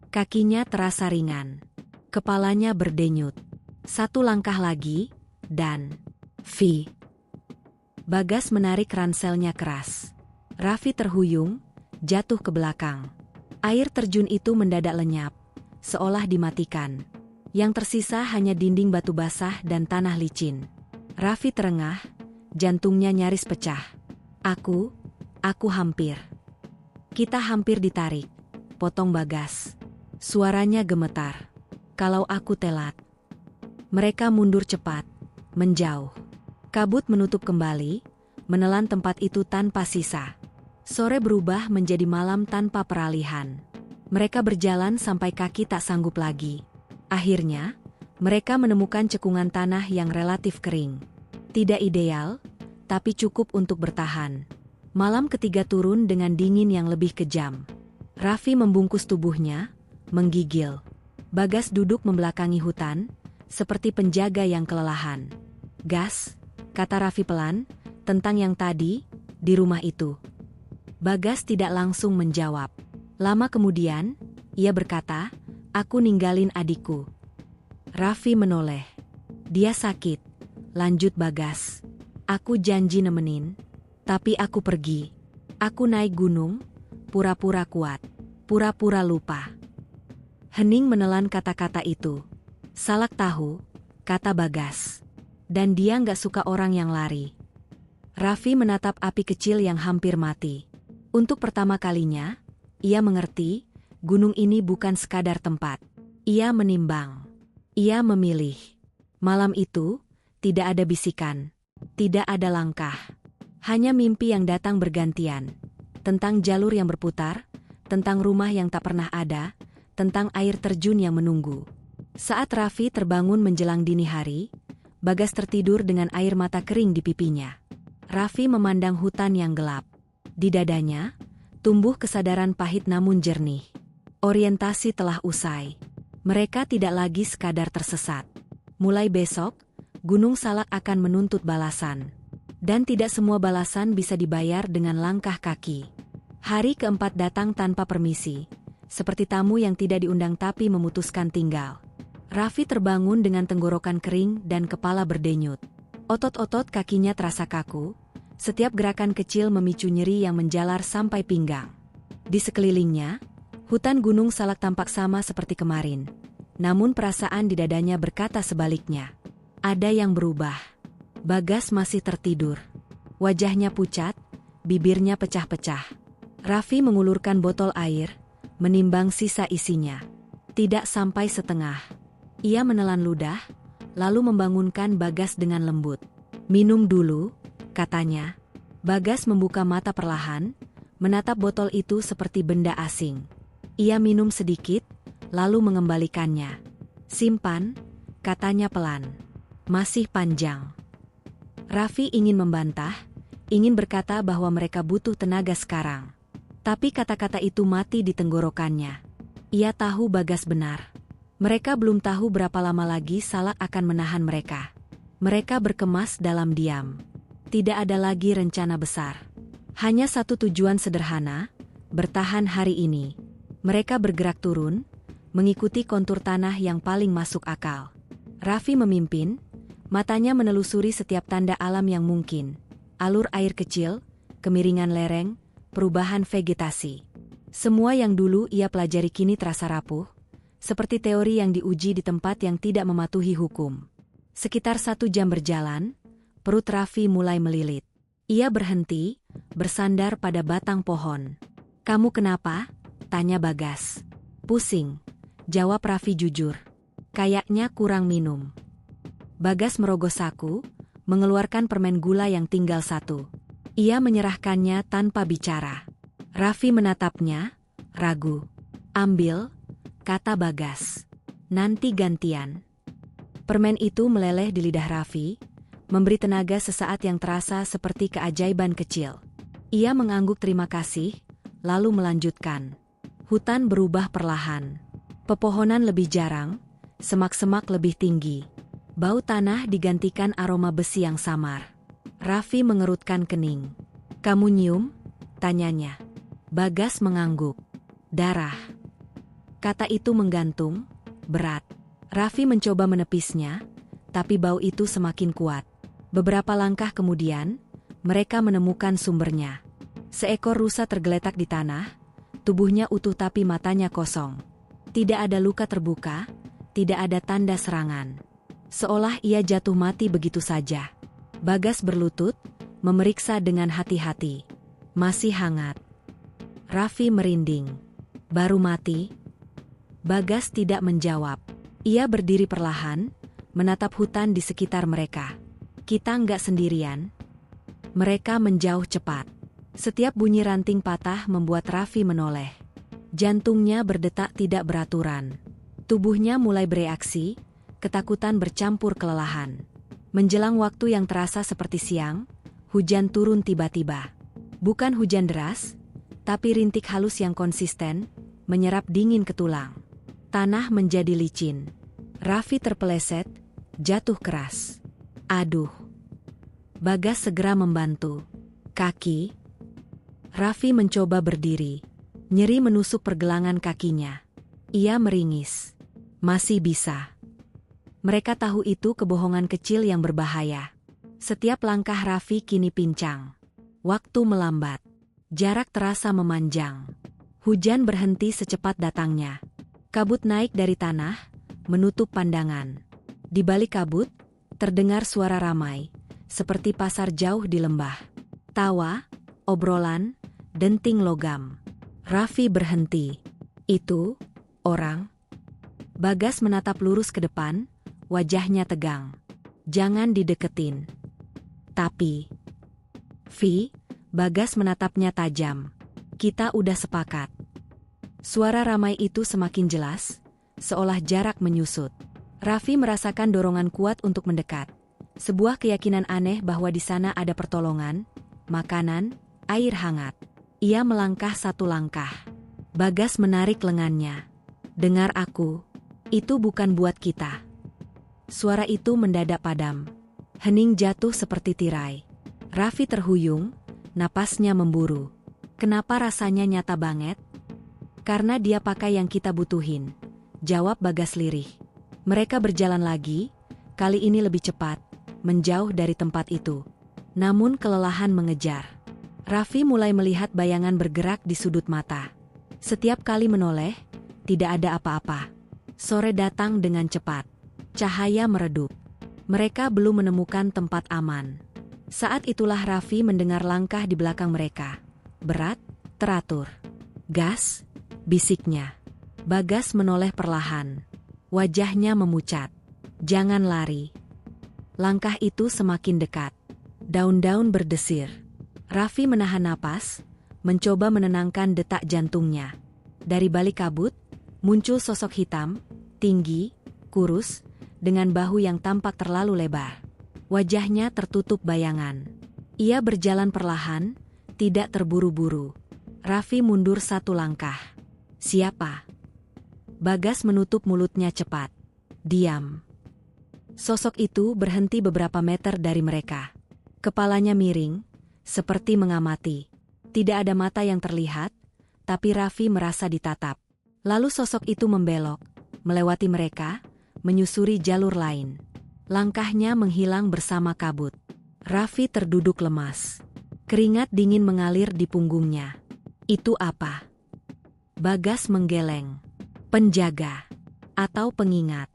Kakinya terasa ringan. Kepalanya berdenyut. 1 langkah lagi, dan "Vi." Bagas menarik ranselnya keras. Raffi terhuyung, jatuh ke belakang. Air terjun itu mendadak lenyap, seolah dimatikan. Yang tersisa hanya dinding batu basah dan tanah licin. Raffi terengah, jantungnya nyaris pecah. Aku hampir. Kita hampir ditarik, potong Bagas. Suaranya gemetar. Kalau aku telat. Mereka mundur cepat, menjauh. Kabut menutup kembali, menelan tempat itu tanpa sisa. Sore berubah menjadi malam tanpa peralihan. Mereka berjalan sampai kaki tak sanggup lagi. Akhirnya, mereka menemukan cekungan tanah yang relatif kering. Tidak ideal, tapi cukup untuk bertahan. Malam ketiga turun dengan dingin yang lebih kejam. Raffi membungkus tubuhnya, menggigil. Bagas duduk membelakangi hutan, seperti penjaga yang kelelahan. Gas, kata Raffi pelan, tentang yang tadi, di rumah itu. Bagas tidak langsung menjawab. Lama kemudian, ia berkata, aku ninggalin adikku. Raffi menoleh. Dia sakit, lanjut Bagas. Aku janji nemenin, tapi aku pergi. Aku naik gunung, pura-pura kuat, pura-pura lupa. Hening menelan kata-kata itu. Salak tahu, kata Bagas. Dan dia nggak suka orang yang lari. Raffi menatap api kecil yang hampir mati. Untuk pertama kalinya, ia mengerti, gunung ini bukan sekadar tempat. Ia menimbang. Ia memilih. Malam itu, tidak ada bisikan. Tidak ada langkah. Hanya mimpi yang datang bergantian. Tentang jalur yang berputar, tentang rumah yang tak pernah ada, tentang air terjun yang menunggu. Saat Raffi terbangun menjelang dini hari, Bagas tertidur dengan air mata kering di pipinya. Raffi memandang hutan yang gelap. Di dadanya, tumbuh kesadaran pahit namun jernih. Orientasi telah usai. Mereka tidak lagi sekadar tersesat. Mulai besok, Gunung Salak akan menuntut balasan. Dan tidak semua balasan bisa dibayar dengan langkah kaki. Hari keempat datang tanpa permisi, seperti tamu yang tidak diundang tapi memutuskan tinggal. Raffi terbangun dengan tenggorokan kering dan kepala berdenyut. Otot-otot kakinya terasa kaku, setiap gerakan kecil memicu nyeri yang menjalar sampai pinggang. Di sekelilingnya, hutan Gunung Salak tampak sama seperti kemarin. Namun perasaan di dadanya berkata sebaliknya. Ada yang berubah. Bagas masih tertidur. Wajahnya pucat, bibirnya pecah-pecah. Raffi mengulurkan botol air, menimbang sisa isinya. Tidak sampai setengah. Ia menelan ludah, lalu membangunkan Bagas dengan lembut. Minum dulu, katanya. Bagas membuka mata perlahan, menatap botol itu seperti benda asing. Ia minum sedikit, lalu mengembalikannya. Simpan, katanya pelan. Masih panjang. Raffi ingin membantah, ingin berkata bahwa mereka butuh tenaga sekarang. Tapi kata-kata itu mati di tenggorokannya. Ia tahu Bagas benar. Mereka belum tahu berapa lama lagi Salak akan menahan mereka. Mereka berkemas dalam diam. Tidak ada lagi rencana besar. Hanya satu tujuan sederhana, bertahan hari ini. Mereka bergerak turun, mengikuti kontur tanah yang paling masuk akal. Raffi memimpin, matanya menelusuri setiap tanda alam yang mungkin. Alur air kecil, kemiringan lereng, perubahan vegetasi. Semua yang dulu ia pelajari kini terasa rapuh, seperti teori yang diuji di tempat yang tidak mematuhi hukum. Sekitar 1 jam berjalan, perut Raffi mulai melilit. Ia berhenti, bersandar pada batang pohon. Kamu kenapa? Tanya Bagas. Pusing, jawab Raffi jujur. Kayaknya kurang minum. Bagas merogoh saku, mengeluarkan permen gula yang tinggal 1. Ia menyerahkannya tanpa bicara. Raffi menatapnya, ragu. Ambil, kata Bagas. Nanti gantian. Permen itu meleleh di lidah Raffi, memberi tenaga sesaat yang terasa seperti keajaiban kecil. Ia mengangguk terima kasih, lalu melanjutkan. Hutan berubah perlahan. Pepohonan lebih jarang, semak-semak lebih tinggi. Bau tanah digantikan aroma besi yang samar. Raffi mengerutkan kening. Kamu nyium? Tanyanya. Bagas mengangguk. Darah. Kata itu menggantung, berat. Raffi mencoba menepisnya, tapi bau itu semakin kuat. Beberapa langkah kemudian, Mereka menemukan sumbernya. Seekor rusa tergeletak di tanah, tubuhnya utuh tapi matanya kosong. Tidak ada luka terbuka, tidak ada tanda serangan. Seolah ia jatuh mati begitu saja. Bagas berlutut, memeriksa dengan hati-hati. Masih hangat. Raffi merinding. Baru mati? Bagas tidak menjawab. Ia berdiri perlahan, menatap hutan di sekitar mereka. Kita nggak sendirian. Mereka menjauh cepat. Setiap bunyi ranting patah membuat Raffi menoleh. Jantungnya berdetak tidak beraturan. Tubuhnya mulai bereaksi, ketakutan bercampur kelelahan. Menjelang waktu yang terasa seperti siang, hujan turun tiba-tiba. Bukan hujan deras, tapi rintik halus yang konsisten, menyerap dingin ke tulang. Tanah menjadi licin. Raffi terpeleset, jatuh keras. Aduh. Bagas segera membantu. Kaki. Raffi mencoba berdiri. Nyeri menusuk pergelangan kakinya. Ia meringis. Masih bisa. Mereka tahu itu kebohongan kecil yang berbahaya. Setiap langkah Raffi kini pincang. Waktu melambat. Jarak terasa memanjang. Hujan berhenti secepat datangnya. Kabut naik dari tanah, menutup pandangan. Di balik kabut, terdengar suara ramai, seperti pasar jauh di lembah. Tawa, obrolan, denting logam. Raffi berhenti. Itu, orang? Bagas menatap lurus ke depan, wajahnya tegang. Jangan dideketin. Tapi, Vi, Bagas menatapnya tajam. Kita udah sepakat. Suara ramai itu semakin jelas, seolah jarak menyusut. Raffi merasakan dorongan kuat untuk mendekat. Sebuah keyakinan aneh bahwa di sana ada pertolongan, makanan, air hangat. Ia melangkah satu langkah. Bagas menarik lengannya. Dengar aku, itu bukan buat kita. Suara itu mendadak padam. Hening jatuh seperti tirai. Raffi terhuyung, napasnya memburu. Kenapa rasanya nyata banget? Karena dia pakai yang kita butuhin, jawab Bagas lirih. Mereka berjalan lagi, kali ini lebih cepat, menjauh dari tempat itu. Namun kelelahan mengejar. Raffi mulai melihat bayangan bergerak di sudut mata. Setiap kali menoleh, tidak ada apa-apa. Sore datang dengan cepat. Cahaya meredup. Mereka belum menemukan tempat aman. Saat itulah Raffi mendengar langkah di belakang mereka. Berat, teratur. Gas, bisiknya. Bagas menoleh perlahan. Wajahnya memucat. Jangan lari. Langkah itu semakin dekat. Daun-daun berdesir. Raffi menahan napas, mencoba menenangkan detak jantungnya. Dari balik kabut, muncul sosok hitam, tinggi, kurus, dengan bahu yang tampak terlalu lebar. Wajahnya tertutup bayangan. Ia berjalan perlahan, tidak terburu-buru. Raffi mundur satu langkah. Siapa? Bagas menutup mulutnya cepat. Diam. Sosok itu berhenti beberapa meter dari mereka. Kepalanya miring, seperti mengamati. Tidak ada mata yang terlihat, tapi Raffi merasa ditatap. Lalu sosok itu membelok, melewati mereka, menyusuri jalur lain. Langkahnya menghilang bersama kabut. Raffi terduduk lemas. Keringat dingin mengalir di punggungnya. Itu apa? Bagas menggeleng. Penjaga. Atau pengingat.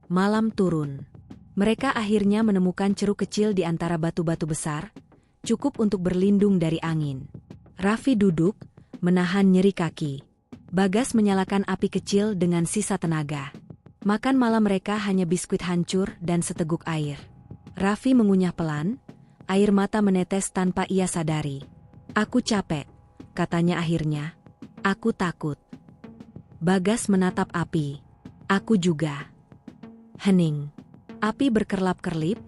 Malam turun. Mereka akhirnya menemukan ceruk kecil di antara batu-batu besar, cukup untuk berlindung dari angin. Raffi duduk, menahan nyeri kaki. Bagas menyalakan api kecil dengan sisa tenaga. Makan malam mereka hanya biskuit hancur dan seteguk air. Raffi mengunyah pelan, air mata menetes tanpa ia sadari. Aku capek, katanya akhirnya. Aku takut. Bagas menatap api. Aku juga. Hening. Api berkerlap-kerlip,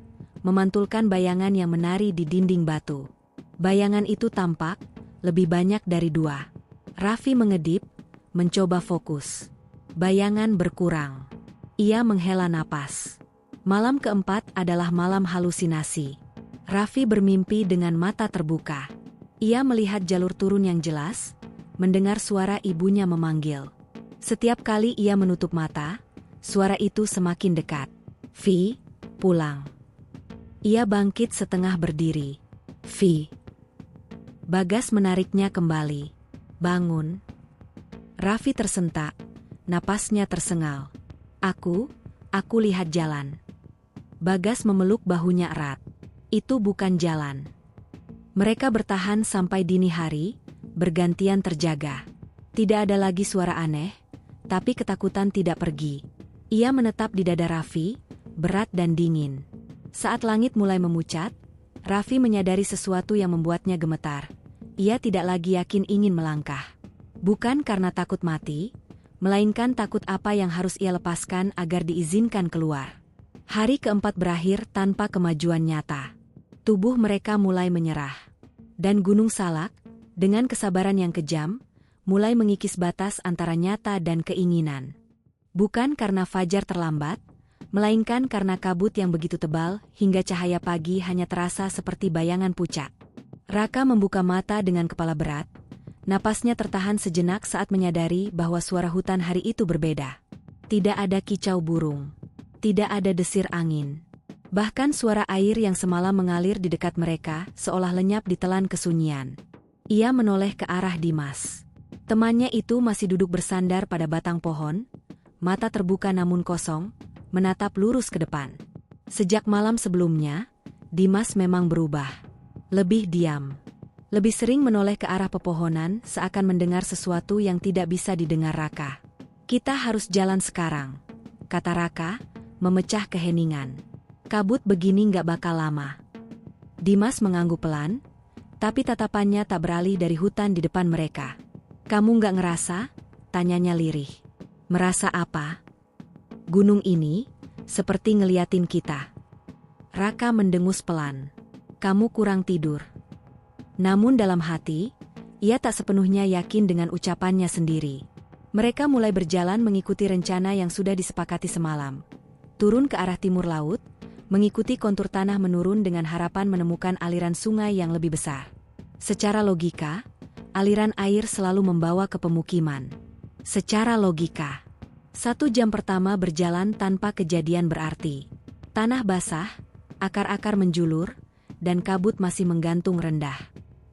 memantulkan bayangan yang menari di dinding batu. Bayangan itu tampak lebih banyak dari dua. Raffi mengedip, mencoba fokus. Bayangan berkurang. Ia menghela napas. Malam keempat adalah malam halusinasi. Raffi bermimpi dengan mata terbuka. Ia melihat jalur turun yang jelas, mendengar suara ibunya memanggil. Setiap kali ia menutup mata, suara itu semakin dekat. Vi, pulang. Ia bangkit setengah berdiri. Vi. Bagas menariknya kembali. Bangun. Raffi tersentak. Napasnya tersengal. Aku lihat jalan. Bagas memeluk bahunya erat. Itu bukan jalan. Mereka bertahan sampai dini hari, bergantian terjaga. Tidak ada lagi suara aneh, tapi ketakutan tidak pergi. Ia menetap di dada Raffi, berat dan dingin. Saat langit mulai memucat, Raffi menyadari sesuatu yang membuatnya gemetar. Ia tidak lagi yakin ingin melangkah. Bukan karena takut mati, melainkan takut apa yang harus ia lepaskan agar diizinkan keluar. Hari keempat berakhir tanpa kemajuan nyata. Tubuh mereka mulai menyerah. Dan Gunung Salak, dengan kesabaran yang kejam, mulai mengikis batas antara nyata dan keinginan. Bukan karena fajar terlambat, melainkan karena kabut yang begitu tebal hingga cahaya pagi hanya terasa seperti bayangan pucat. Raka membuka mata dengan kepala berat. Napasnya tertahan sejenak saat menyadari bahwa suara hutan hari itu berbeda. Tidak ada kicau burung. Tidak ada desir angin. Bahkan suara air yang semalam mengalir di dekat mereka seolah lenyap ditelan kesunyian. Ia menoleh ke arah Dimas. Temannya itu masih duduk bersandar pada batang pohon, mata terbuka namun kosong, menatap lurus ke depan. Sejak malam sebelumnya, Dimas memang berubah. Lebih diam. Lebih sering menoleh ke arah pepohonan seakan mendengar sesuatu yang tidak bisa didengar Raka. Kita harus jalan sekarang, kata Raka, memecah keheningan. Kabut begini nggak bakal lama. Dimas mengangguk pelan, tapi tatapannya tak beralih dari hutan di depan mereka. Kamu nggak ngerasa? Tanyanya lirih. Merasa apa? Gunung ini, seperti ngeliatin kita. Raka mendengus pelan. Kamu kurang tidur. Namun dalam hati, ia tak sepenuhnya yakin dengan ucapannya sendiri. Mereka mulai berjalan mengikuti rencana yang sudah disepakati semalam. Turun ke arah timur laut, mengikuti kontur tanah menurun dengan harapan menemukan aliran sungai yang lebih besar. Secara logika, aliran air selalu membawa ke pemukiman. Secara logika, 1 jam pertama berjalan tanpa kejadian berarti. Tanah basah, akar-akar menjulur, dan kabut masih menggantung rendah.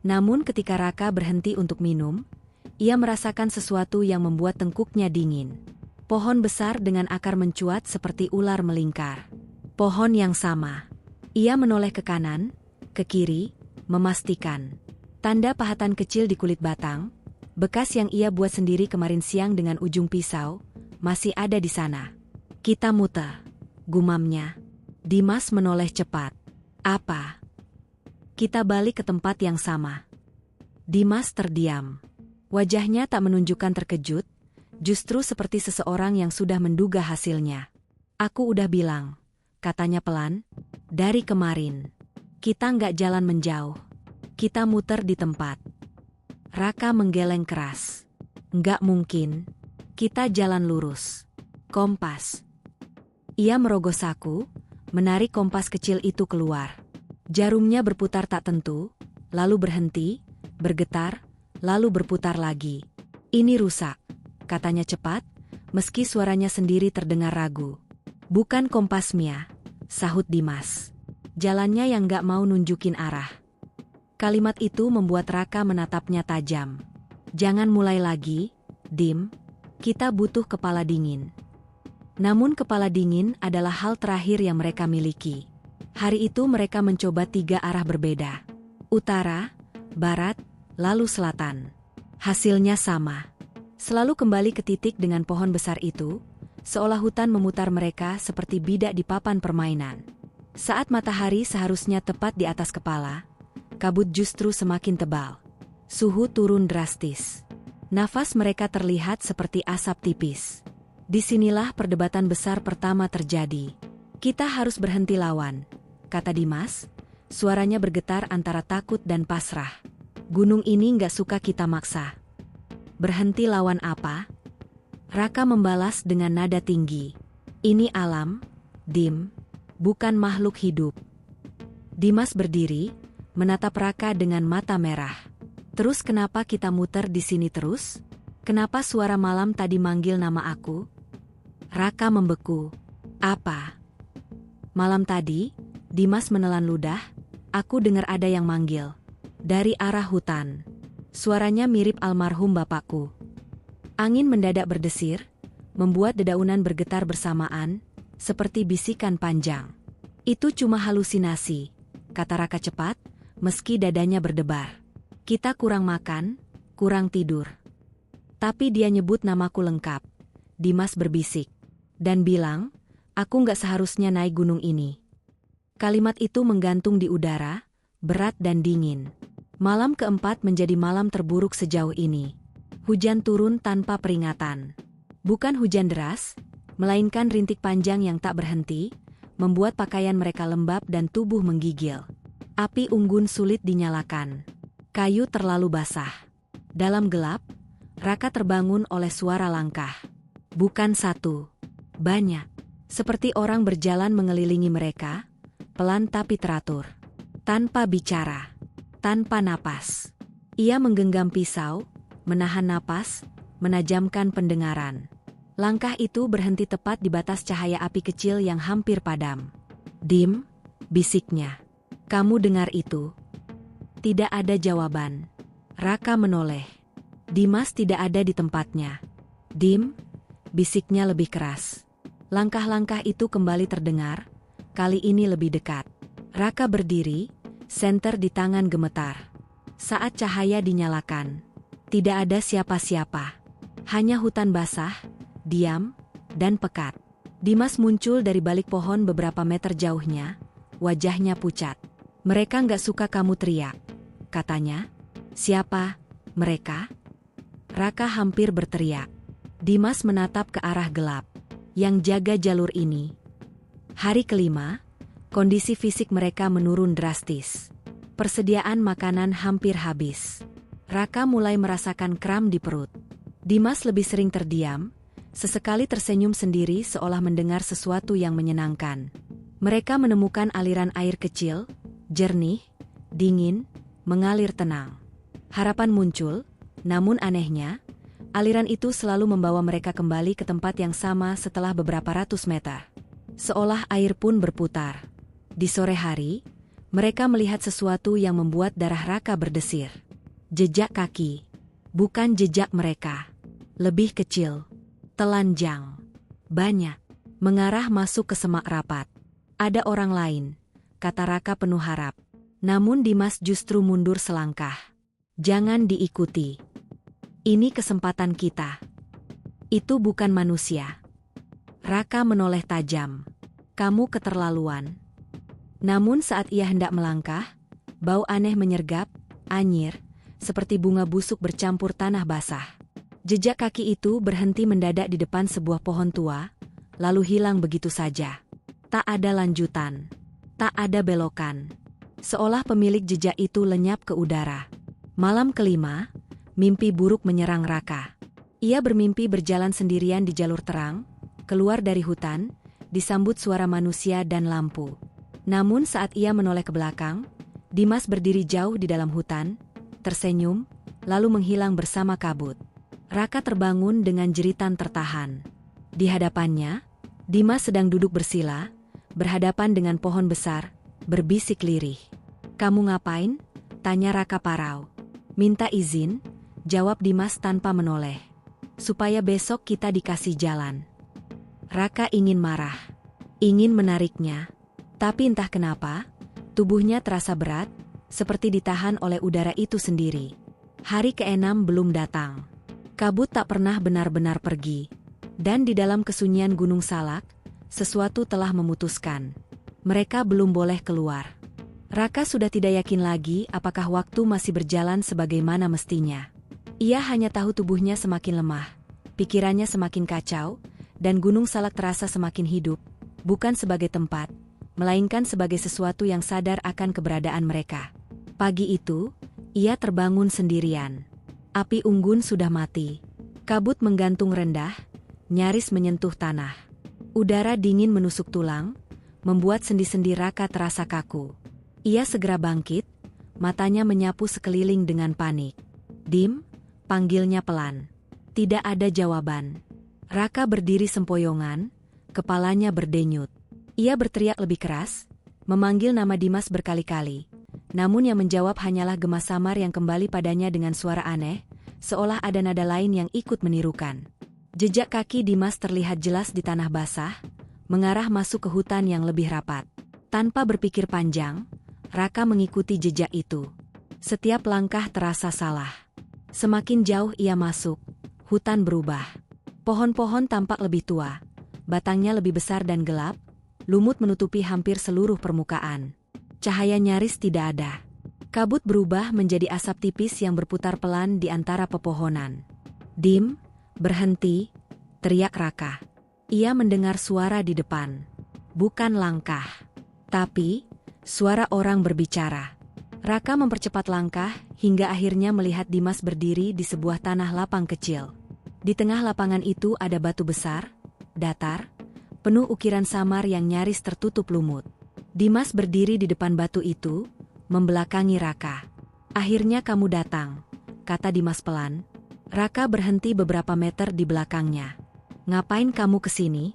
Namun ketika Raka berhenti untuk minum, ia merasakan sesuatu yang membuat tengkuknya dingin. Pohon besar dengan akar mencuat seperti ular melingkar. Pohon yang sama. Ia menoleh ke kanan, ke kiri, memastikan. Tanda pahatan kecil di kulit batang, bekas yang ia buat sendiri kemarin siang dengan ujung pisau, masih ada di sana. Kita muter, gumamnya. Dimas menoleh cepat. Apa? Kita balik ke tempat yang sama. Dimas terdiam. Wajahnya tak menunjukkan terkejut, justru seperti seseorang yang sudah menduga hasilnya. Aku udah bilang, katanya pelan, dari kemarin. Kita nggak jalan menjauh. Kita muter di tempat. Raka menggeleng keras. Nggak mungkin. Kita jalan lurus. Kompas. Ia merogoh saku, menarik kompas kecil itu keluar. Jarumnya berputar tak tentu, lalu berhenti, bergetar, lalu berputar lagi. Ini rusak, katanya cepat, meski suaranya sendiri terdengar ragu. Bukan kompasnya, sahut Dimas. Jalannya yang gak mau nunjukin arah. Kalimat itu membuat Raka menatapnya tajam. Jangan mulai lagi, Dim. Kita butuh kepala dingin. Namun kepala dingin adalah hal terakhir yang mereka miliki. Hari itu mereka mencoba 3 arah berbeda. Utara, barat, lalu selatan. Hasilnya sama. Selalu kembali ke titik dengan pohon besar itu, seolah hutan memutar mereka seperti bidak di papan permainan. Saat matahari seharusnya tepat di atas kepala, kabut justru semakin tebal. Suhu turun drastis. Nafas mereka terlihat seperti asap tipis. Disinilah perdebatan besar pertama terjadi. Kita harus berhenti lawan, kata Dimas, suaranya bergetar antara takut dan pasrah. Gunung ini nggak suka kita maksa. Berhenti lawan apa? Raka membalas dengan nada tinggi. Ini alam, Dim, bukan makhluk hidup. Dimas berdiri, menatap Raka dengan mata merah. Terus kenapa kita muter di sini terus? Kenapa suara malam tadi manggil nama aku? Raka membeku. Apa? Malam tadi, Dimas menelan ludah, Aku dengar ada yang manggil. Dari arah hutan. Suaranya mirip almarhum bapakku. Angin mendadak berdesir, membuat dedaunan bergetar bersamaan, seperti bisikan panjang. Itu cuma halusinasi, kata Raka cepat, meski dadanya berdebar. Kita kurang makan, kurang tidur. Tapi dia nyebut namaku lengkap. Dimas berbisik. Dan bilang, aku nggak seharusnya naik gunung ini. Kalimat itu menggantung di udara, berat dan dingin. Malam keempat menjadi malam terburuk sejauh ini. Hujan turun tanpa peringatan. Bukan hujan deras, melainkan rintik panjang yang tak berhenti, membuat pakaian mereka lembab dan tubuh menggigil. Api unggun sulit dinyalakan. Kayu terlalu basah. Dalam gelap, Raka terbangun oleh suara langkah. Bukan satu, banyak. Seperti orang berjalan mengelilingi mereka, pelan tapi teratur. Tanpa bicara, tanpa napas. Ia menggenggam pisau, menahan napas, menajamkan pendengaran. Langkah itu berhenti tepat di batas cahaya api kecil yang hampir padam. "Dim," bisiknya. "Kamu dengar itu?" Tidak ada jawaban. Raka menoleh. Dimas tidak ada di tempatnya. "Dim," bisiknya lebih keras. Langkah-langkah itu kembali terdengar, kali ini lebih dekat. Raka berdiri, senter di tangan gemetar. Saat cahaya dinyalakan, tidak ada siapa-siapa. Hanya hutan basah, diam, dan pekat. Dimas muncul dari balik pohon beberapa meter jauhnya, wajahnya pucat. "Mereka nggak suka kamu teriak," katanya. "Siapa mereka?" Raka hampir berteriak. Dimas menatap ke arah gelap. Yang jaga jalur ini. Hari kelima, kondisi fisik mereka menurun drastis. Persediaan makanan hampir habis. Raka mulai merasakan kram di perut. Dimas lebih sering terdiam, sesekali tersenyum sendiri seolah mendengar sesuatu yang menyenangkan. Mereka menemukan aliran air kecil, jernih, dingin, mengalir tenang. Harapan muncul, namun anehnya, aliran itu selalu membawa mereka kembali ke tempat yang sama setelah beberapa ratus meter. Seolah air pun berputar. Di sore hari, mereka melihat sesuatu yang membuat darah Raka berdesir. Jejak kaki. Bukan jejak mereka. Lebih kecil. Telanjang. Banyak. Mengarah masuk ke semak rapat. Ada orang lain, kata Raka penuh harap. Namun Dimas justru mundur selangkah. Jangan diikuti. Ini kesempatan kita. Itu bukan manusia. Raka menoleh tajam. Kamu keterlaluan. Namun saat ia hendak melangkah, bau aneh menyergap, anyir, seperti bunga busuk bercampur tanah basah. Jejak kaki itu berhenti mendadak di depan sebuah pohon tua, lalu hilang begitu saja. Tak ada lanjutan. Tak ada belokan. Seolah pemilik jejak itu lenyap ke udara. Malam kelima, mimpi buruk menyerang Raka. Ia bermimpi berjalan sendirian di jalur terang, keluar dari hutan, disambut suara manusia dan lampu. Namun saat ia menoleh ke belakang, Dimas berdiri jauh di dalam hutan, tersenyum, lalu menghilang bersama kabut. Raka terbangun dengan jeritan tertahan. Di hadapannya, Dimas sedang duduk bersila, berhadapan dengan pohon besar, berbisik lirih. "Kamu ngapain?" tanya Raka parau. "Minta izin," jawab Dimas tanpa menoleh. "Supaya besok kita dikasih jalan." Raka ingin marah, ingin menariknya, tapi entah kenapa, tubuhnya terasa berat, seperti ditahan oleh udara itu sendiri. Hari ke-6 belum datang. Kabut tak pernah benar-benar pergi. Dan di dalam kesunyian Gunung Salak, sesuatu telah memutuskan. Mereka belum boleh keluar. Raka sudah tidak yakin lagi apakah waktu masih berjalan sebagaimana mestinya. Ia hanya tahu tubuhnya semakin lemah, pikirannya semakin kacau, dan Gunung Salak terasa semakin hidup, bukan sebagai tempat, melainkan sebagai sesuatu yang sadar akan keberadaan mereka. Pagi itu, ia terbangun sendirian. Api unggun sudah mati. Kabut menggantung rendah, nyaris menyentuh tanah. Udara dingin menusuk tulang, membuat sendi-sendi Raka terasa kaku. Ia segera bangkit, matanya menyapu sekeliling dengan panik. "Dim," panggilnya pelan. Tidak ada jawaban. Raka berdiri sempoyongan, kepalanya berdenyut. Ia berteriak lebih keras, memanggil nama Dimas berkali-kali, Namun yang menjawab hanyalah gemas samar yang kembali padanya dengan suara aneh, seolah ada nada lain yang ikut menirukan. Jejak kaki Dimas terlihat jelas di tanah basah, mengarah masuk ke hutan yang lebih rapat. Tanpa berpikir panjang, Raka mengikuti jejak itu. Setiap langkah terasa salah. Semakin jauh ia masuk, hutan berubah. Pohon-pohon tampak lebih tua, batangnya lebih besar dan gelap, lumut menutupi hampir seluruh permukaan. Cahaya nyaris tidak ada. Kabut berubah menjadi asap tipis yang berputar pelan di antara pepohonan. "Dim, berhenti!" teriak Raka. Ia mendengar suara di depan. Bukan langkah, tapi suara orang berbicara. Raka mempercepat langkah hingga akhirnya melihat Dimas berdiri di sebuah tanah lapang kecil. Di tengah lapangan itu ada batu besar, datar, penuh ukiran samar yang nyaris tertutup lumut. Dimas berdiri di depan batu itu, membelakangi Raka. "Akhirnya kamu datang," kata Dimas pelan. Raka berhenti beberapa meter di belakangnya. "Ngapain kamu kesini?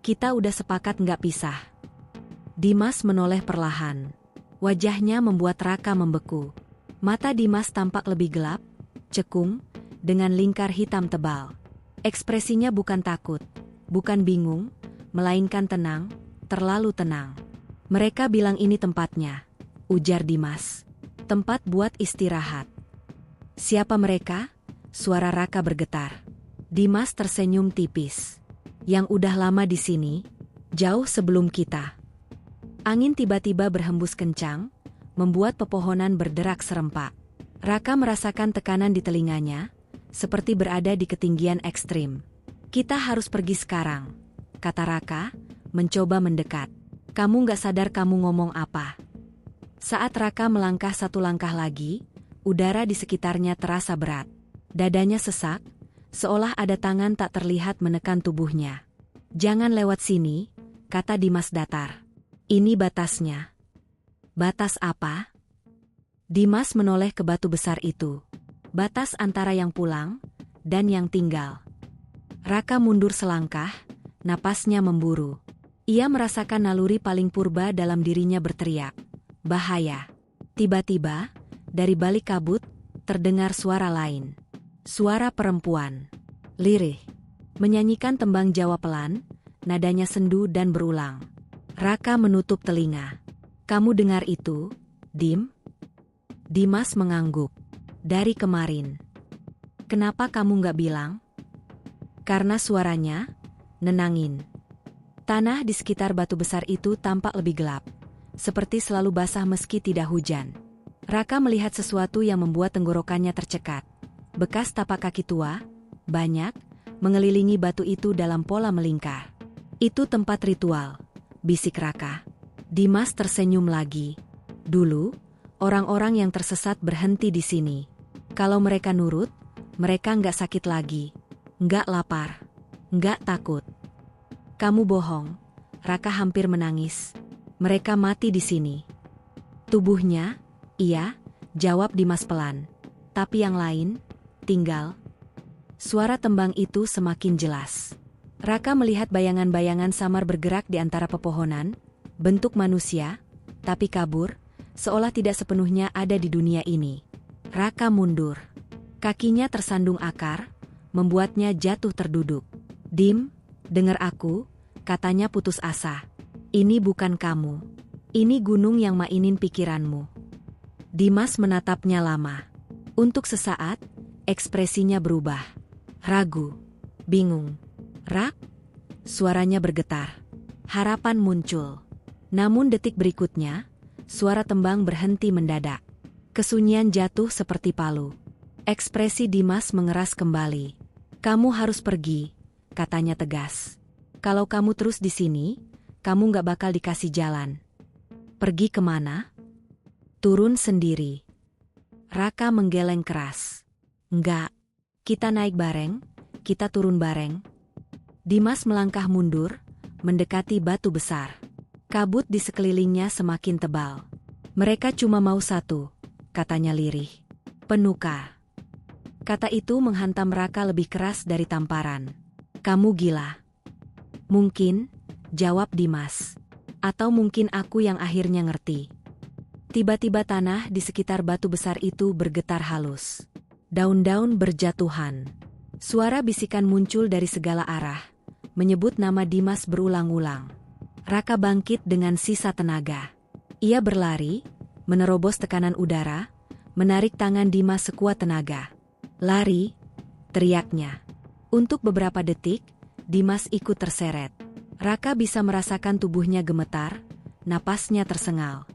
Kita udah sepakat nggak pisah." Dimas menoleh perlahan. Wajahnya membuat Raka membeku. Mata Dimas tampak lebih gelap, cekung, dengan lingkar hitam tebal. Ekspresinya bukan takut, bukan bingung, melainkan tenang, terlalu tenang. "Mereka bilang ini tempatnya," ujar Dimas. "Tempat buat istirahat." "Siapa mereka?" Suara Raka bergetar. Dimas tersenyum tipis. "Yang udah lama di sini, jauh sebelum kita." Angin tiba-tiba berhembus kencang, membuat pepohonan berderak serempak. Raka merasakan tekanan di telinganya, seperti berada di ketinggian ekstrim. "Kita harus pergi sekarang," kata Raka, mencoba mendekat. "Kamu nggak sadar kamu ngomong apa?" Saat Raka melangkah satu langkah lagi, udara di sekitarnya terasa berat. Dadanya sesak, seolah ada tangan tak terlihat menekan tubuhnya. "Jangan lewat sini," kata Dimas datar. "Ini batasnya." "Batas apa?" Dimas menoleh ke batu besar itu. Batas antara yang pulang dan yang tinggal. Raka mundur selangkah, napasnya memburu. Ia merasakan naluri paling purba dalam dirinya berteriak, "Bahaya!" Tiba-tiba, dari balik kabut, terdengar suara lain. Suara perempuan. Lirih. Menyanyikan tembang Jawa pelan, nadanya sendu dan berulang. Raka menutup telinga. "Kamu dengar itu, Dim?" Dimas mengangguk. "Dari kemarin." "Kenapa kamu nggak bilang?" "Karena suaranya nenangin." Tanah di sekitar batu besar itu tampak lebih gelap, seperti selalu basah meski tidak hujan. Raka melihat sesuatu yang membuat tenggorokannya tercekat. Bekas tapak kaki tua, banyak, mengelilingi batu itu dalam pola melingkar. "Itu tempat ritual," bisik Raka. Dimas tersenyum lagi. "Dulu, orang-orang yang tersesat berhenti di sini. Kalau mereka nurut, mereka nggak sakit lagi, nggak lapar, nggak takut." "Kamu bohong," Raka hampir menangis. "Mereka mati di sini." "Tubuhnya, iya," jawab Dimas pelan. "Tapi yang lain, tinggal." Suara tembang itu semakin jelas. Raka melihat bayangan-bayangan samar bergerak di antara pepohonan, bentuk manusia, tapi kabur, seolah tidak sepenuhnya ada di dunia ini. Raka mundur. Kakinya tersandung akar, membuatnya jatuh terduduk. "Dim, dengar aku," katanya putus asa. "Ini bukan kamu. Ini gunung yang mainin pikiranmu." Dimas menatapnya lama. Untuk sesaat, ekspresinya berubah. Ragu, bingung. "Rak?" Suaranya bergetar. Harapan muncul. Namun detik berikutnya, suara tembang berhenti mendadak. Kesunyian jatuh seperti palu. Ekspresi Dimas mengeras kembali. "Kamu harus pergi," katanya tegas. "Kalau kamu terus di sini, kamu nggak bakal dikasih jalan." "Pergi kemana?" "Turun sendiri." Raka menggeleng keras. "Enggak. Kita naik bareng, kita turun bareng." Dimas melangkah mundur, mendekati batu besar. Kabut di sekelilingnya semakin tebal. "Mereka cuma mau satu," katanya lirih. "Penukar." Kata itu menghantam Raka lebih keras dari tamparan. "Kamu gila." "Mungkin," jawab Dimas. "Atau mungkin aku yang akhirnya ngerti." Tiba-tiba tanah di sekitar batu besar itu bergetar halus. Daun-daun berjatuhan. Suara bisikan muncul dari segala arah, menyebut nama Dimas berulang-ulang. Raka bangkit dengan sisa tenaga. Ia berlari, menerobos tekanan udara, menarik tangan Dimas sekuat tenaga. "Lari!" teriaknya. Untuk beberapa detik, Dimas ikut terseret. Raka bisa merasakan tubuhnya gemetar, napasnya tersengal.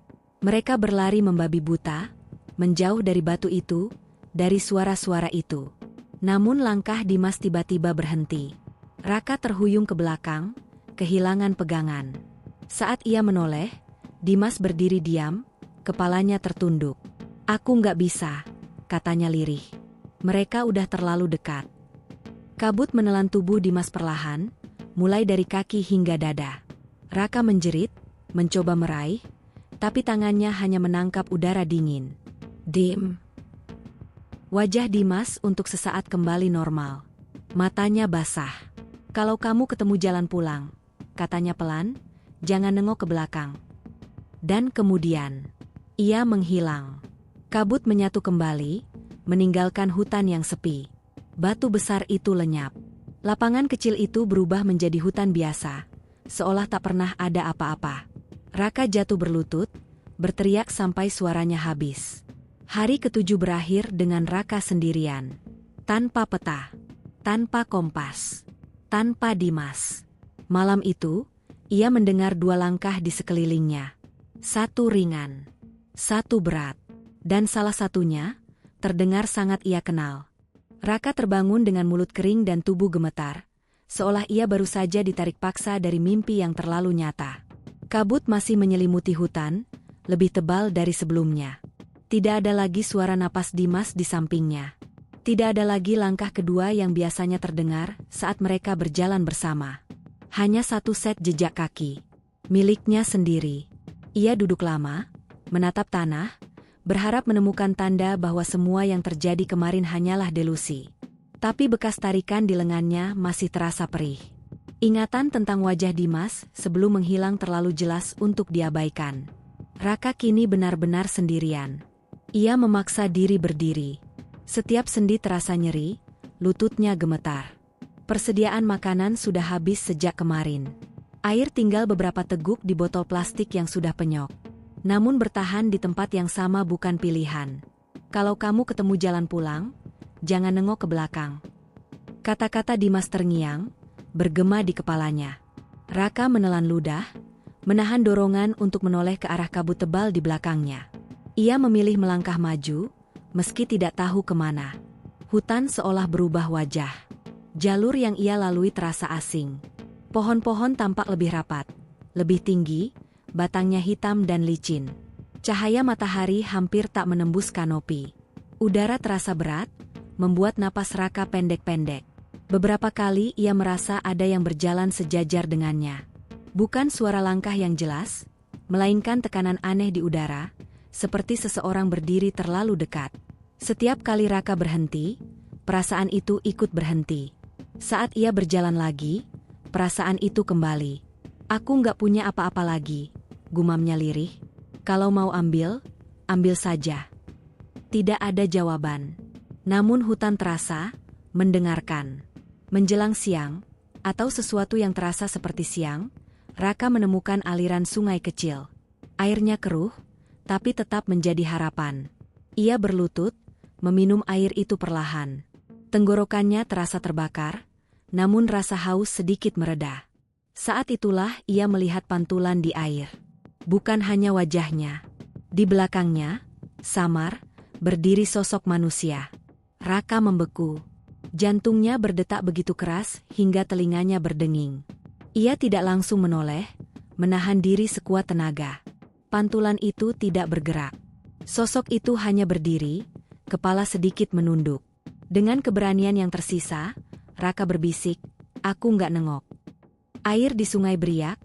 Mereka berlari membabi buta, menjauh dari batu itu, dari suara-suara itu. Namun langkah Dimas tiba-tiba berhenti. Raka terhuyung ke belakang, kehilangan pegangan. Saat ia menoleh, Dimas berdiri diam, kepalanya tertunduk. "Aku nggak bisa," katanya lirih. Mereka udah terlalu dekat. Kabut menelan tubuh Dimas perlahan, mulai dari kaki hingga dada. Raka menjerit, mencoba meraih, tapi tangannya hanya menangkap udara dingin. "Dim." Wajah Dimas untuk sesaat kembali normal. Matanya basah. "Kalau kamu ketemu jalan pulang," katanya pelan, "jangan nengok ke belakang." Dan kemudian, ia menghilang. Kabut menyatu kembali, meninggalkan hutan yang sepi. Batu besar itu lenyap. Lapangan kecil itu berubah menjadi hutan biasa, seolah tak pernah ada apa-apa. Raka jatuh berlutut, berteriak sampai suaranya habis. Hari ketujuh berakhir dengan Raka sendirian. Tanpa peta, tanpa kompas, tanpa Dimas. Malam itu, ia mendengar dua langkah di sekelilingnya. Satu ringan, satu berat, dan salah satunya terdengar sangat ia kenal. Raka terbangun dengan mulut kering dan tubuh gemetar, seolah ia baru saja ditarik paksa dari mimpi yang terlalu nyata. Kabut masih menyelimuti hutan, lebih tebal dari sebelumnya. Tidak ada lagi suara napas Dimas di sampingnya. Tidak ada lagi langkah kedua yang biasanya terdengar saat mereka berjalan bersama. Hanya satu set jejak kaki, miliknya sendiri. Ia duduk lama, menatap tanah, berharap menemukan tanda bahwa semua yang terjadi kemarin hanyalah delusi. Tapi bekas tarikan di lengannya masih terasa perih. Ingatan tentang wajah Dimas sebelum menghilang terlalu jelas untuk diabaikan. Raka kini benar-benar sendirian. Ia memaksa diri berdiri. Setiap sendi terasa nyeri, lututnya gemetar. Persediaan makanan sudah habis sejak kemarin. Air tinggal beberapa teguk di botol plastik yang sudah penyok. Namun bertahan di tempat yang sama bukan pilihan. "Kalau kamu ketemu jalan pulang, jangan nengok ke belakang." Kata-kata Dimas terngiang, bergema di kepalanya. Raka menelan ludah, menahan dorongan untuk menoleh ke arah kabut tebal di belakangnya. Ia memilih melangkah maju, meski tidak tahu kemana. Hutan seolah berubah wajah. Jalur yang ia lalui terasa asing. Pohon-pohon tampak lebih rapat, lebih tinggi, batangnya hitam dan licin. Cahaya matahari hampir tak menembus kanopi. Udara terasa berat, membuat napas Raka pendek-pendek. Beberapa kali ia merasa ada yang berjalan sejajar dengannya. Bukan suara langkah yang jelas, melainkan tekanan aneh di udara, seperti seseorang berdiri terlalu dekat. Setiap kali Raka berhenti, perasaan itu ikut berhenti. Saat ia berjalan lagi, perasaan itu kembali. "Aku nggak punya apa-apa lagi," gumamnya lirih. "Kalau mau ambil, ambil saja." Tidak ada jawaban. Namun hutan terasa, mendengarkan. Menjelang siang, atau sesuatu yang terasa seperti siang, Raka menemukan aliran sungai kecil. Airnya keruh, tapi tetap menjadi harapan. Ia berlutut, meminum air itu perlahan. Tenggorokannya terasa terbakar, namun rasa haus sedikit mereda. Saat itulah ia melihat pantulan di air. Bukan hanya wajahnya. Di belakangnya, samar, berdiri sosok manusia. Raka membeku. Jantungnya berdetak begitu keras hingga telinganya berdenging. Ia tidak langsung menoleh, menahan diri sekuat tenaga. Pantulan itu tidak bergerak. Sosok itu hanya berdiri, kepala sedikit menunduk. Dengan keberanian yang tersisa, Raka berbisik, "Aku nggak nengok." Air di sungai beriak,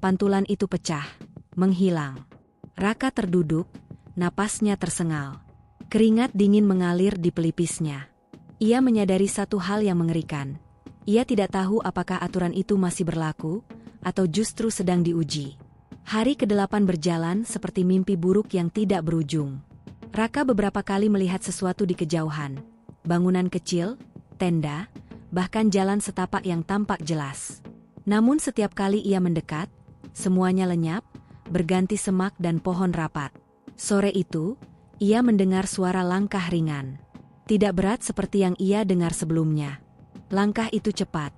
pantulan itu pecah, menghilang. Raka terduduk, napasnya tersengal. Keringat dingin mengalir di pelipisnya. Ia menyadari satu hal yang mengerikan. Ia tidak tahu apakah aturan itu masih berlaku, atau justru sedang diuji. Hari ke-8 berjalan seperti mimpi buruk yang tidak berujung. Raka beberapa kali melihat sesuatu di kejauhan. Bangunan kecil, tenda, bahkan jalan setapak yang tampak jelas. Namun setiap kali ia mendekat, semuanya lenyap, berganti semak dan pohon rapat. Sore itu, ia mendengar suara langkah ringan. Tidak berat seperti yang ia dengar sebelumnya. Langkah itu cepat,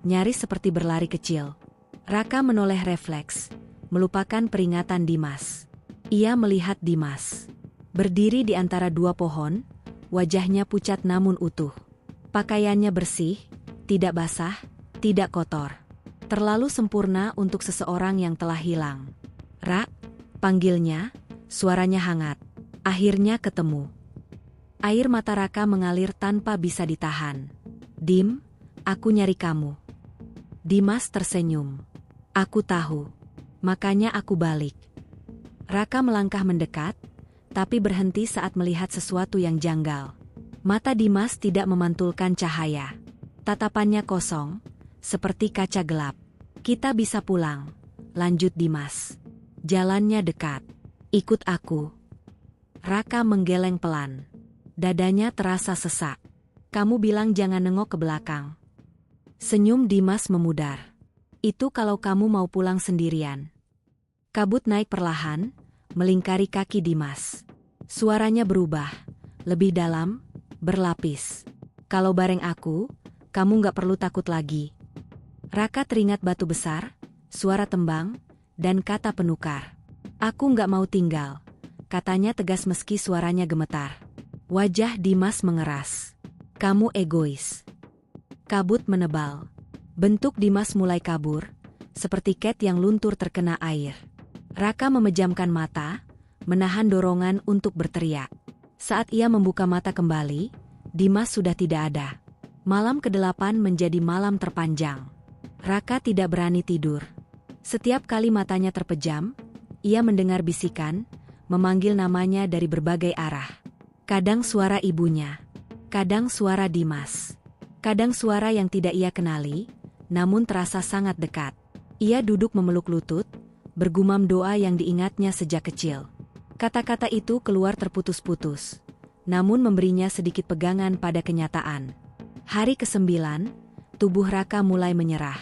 nyaris seperti berlari kecil. Raka menoleh refleks, melupakan peringatan Dimas. Ia melihat Dimas berdiri di antara dua pohon, wajahnya pucat namun utuh. Pakaiannya bersih, tidak basah, tidak kotor. Terlalu sempurna untuk seseorang yang telah hilang. "Ra," panggilnya, suaranya hangat. Akhirnya ketemu. Air mata Raka mengalir tanpa bisa ditahan. "Dim, aku nyari kamu." Dimas tersenyum. "Aku tahu. Makanya aku balik." Raka melangkah mendekat, tapi berhenti saat melihat sesuatu yang janggal. Mata Dimas tidak memantulkan cahaya. Tatapannya kosong, seperti kaca gelap. "Kita bisa pulang," lanjut Dimas. "Jalannya dekat. Ikut aku." Raka menggeleng pelan. Dadanya terasa sesak. "Kamu bilang jangan nengok ke belakang." Senyum Dimas memudar. "Itu kalau kamu mau pulang sendirian." Kabut naik perlahan, melingkari kaki Dimas. Suaranya berubah, lebih dalam, berlapis. "Kalau bareng aku, kamu gak perlu takut lagi." Raka teringat batu besar, suara tembang, dan kata penukar. "Aku gak mau tinggal," katanya tegas meski suaranya gemetar. Wajah Dimas mengeras. "Kamu egois." Kabut menebal. Bentuk Dimas mulai kabur, seperti cat yang luntur terkena air. Raka memejamkan mata, menahan dorongan untuk berteriak. Saat ia membuka mata kembali, Dimas sudah tidak ada. Malam ke-8 menjadi malam terpanjang. Raka tidak berani tidur. Setiap kali matanya terpejam, ia mendengar bisikan, memanggil namanya dari berbagai arah. Kadang suara ibunya, kadang suara Dimas, kadang suara yang tidak ia kenali, namun terasa sangat dekat. Ia duduk memeluk lutut, bergumam doa yang diingatnya sejak kecil. Kata-kata itu keluar terputus-putus, namun memberinya sedikit pegangan pada kenyataan. Hari ke-9, tubuh Raka mulai menyerah.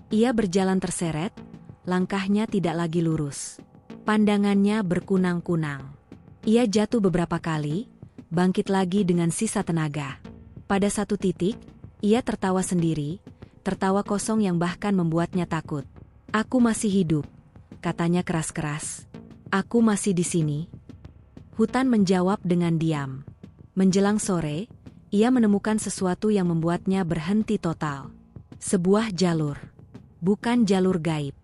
Ia berjalan terseret, langkahnya tidak lagi lurus. Pandangannya berkunang-kunang. Ia jatuh beberapa kali, bangkit lagi dengan sisa tenaga. Pada satu titik, ia tertawa sendiri, tertawa kosong yang bahkan membuatnya takut. "Aku masih hidup," katanya keras-keras. "Aku masih di sini." Hutan menjawab dengan diam. Menjelang sore, ia menemukan sesuatu yang membuatnya berhenti total. Sebuah jalur. Bukan jalur gaib.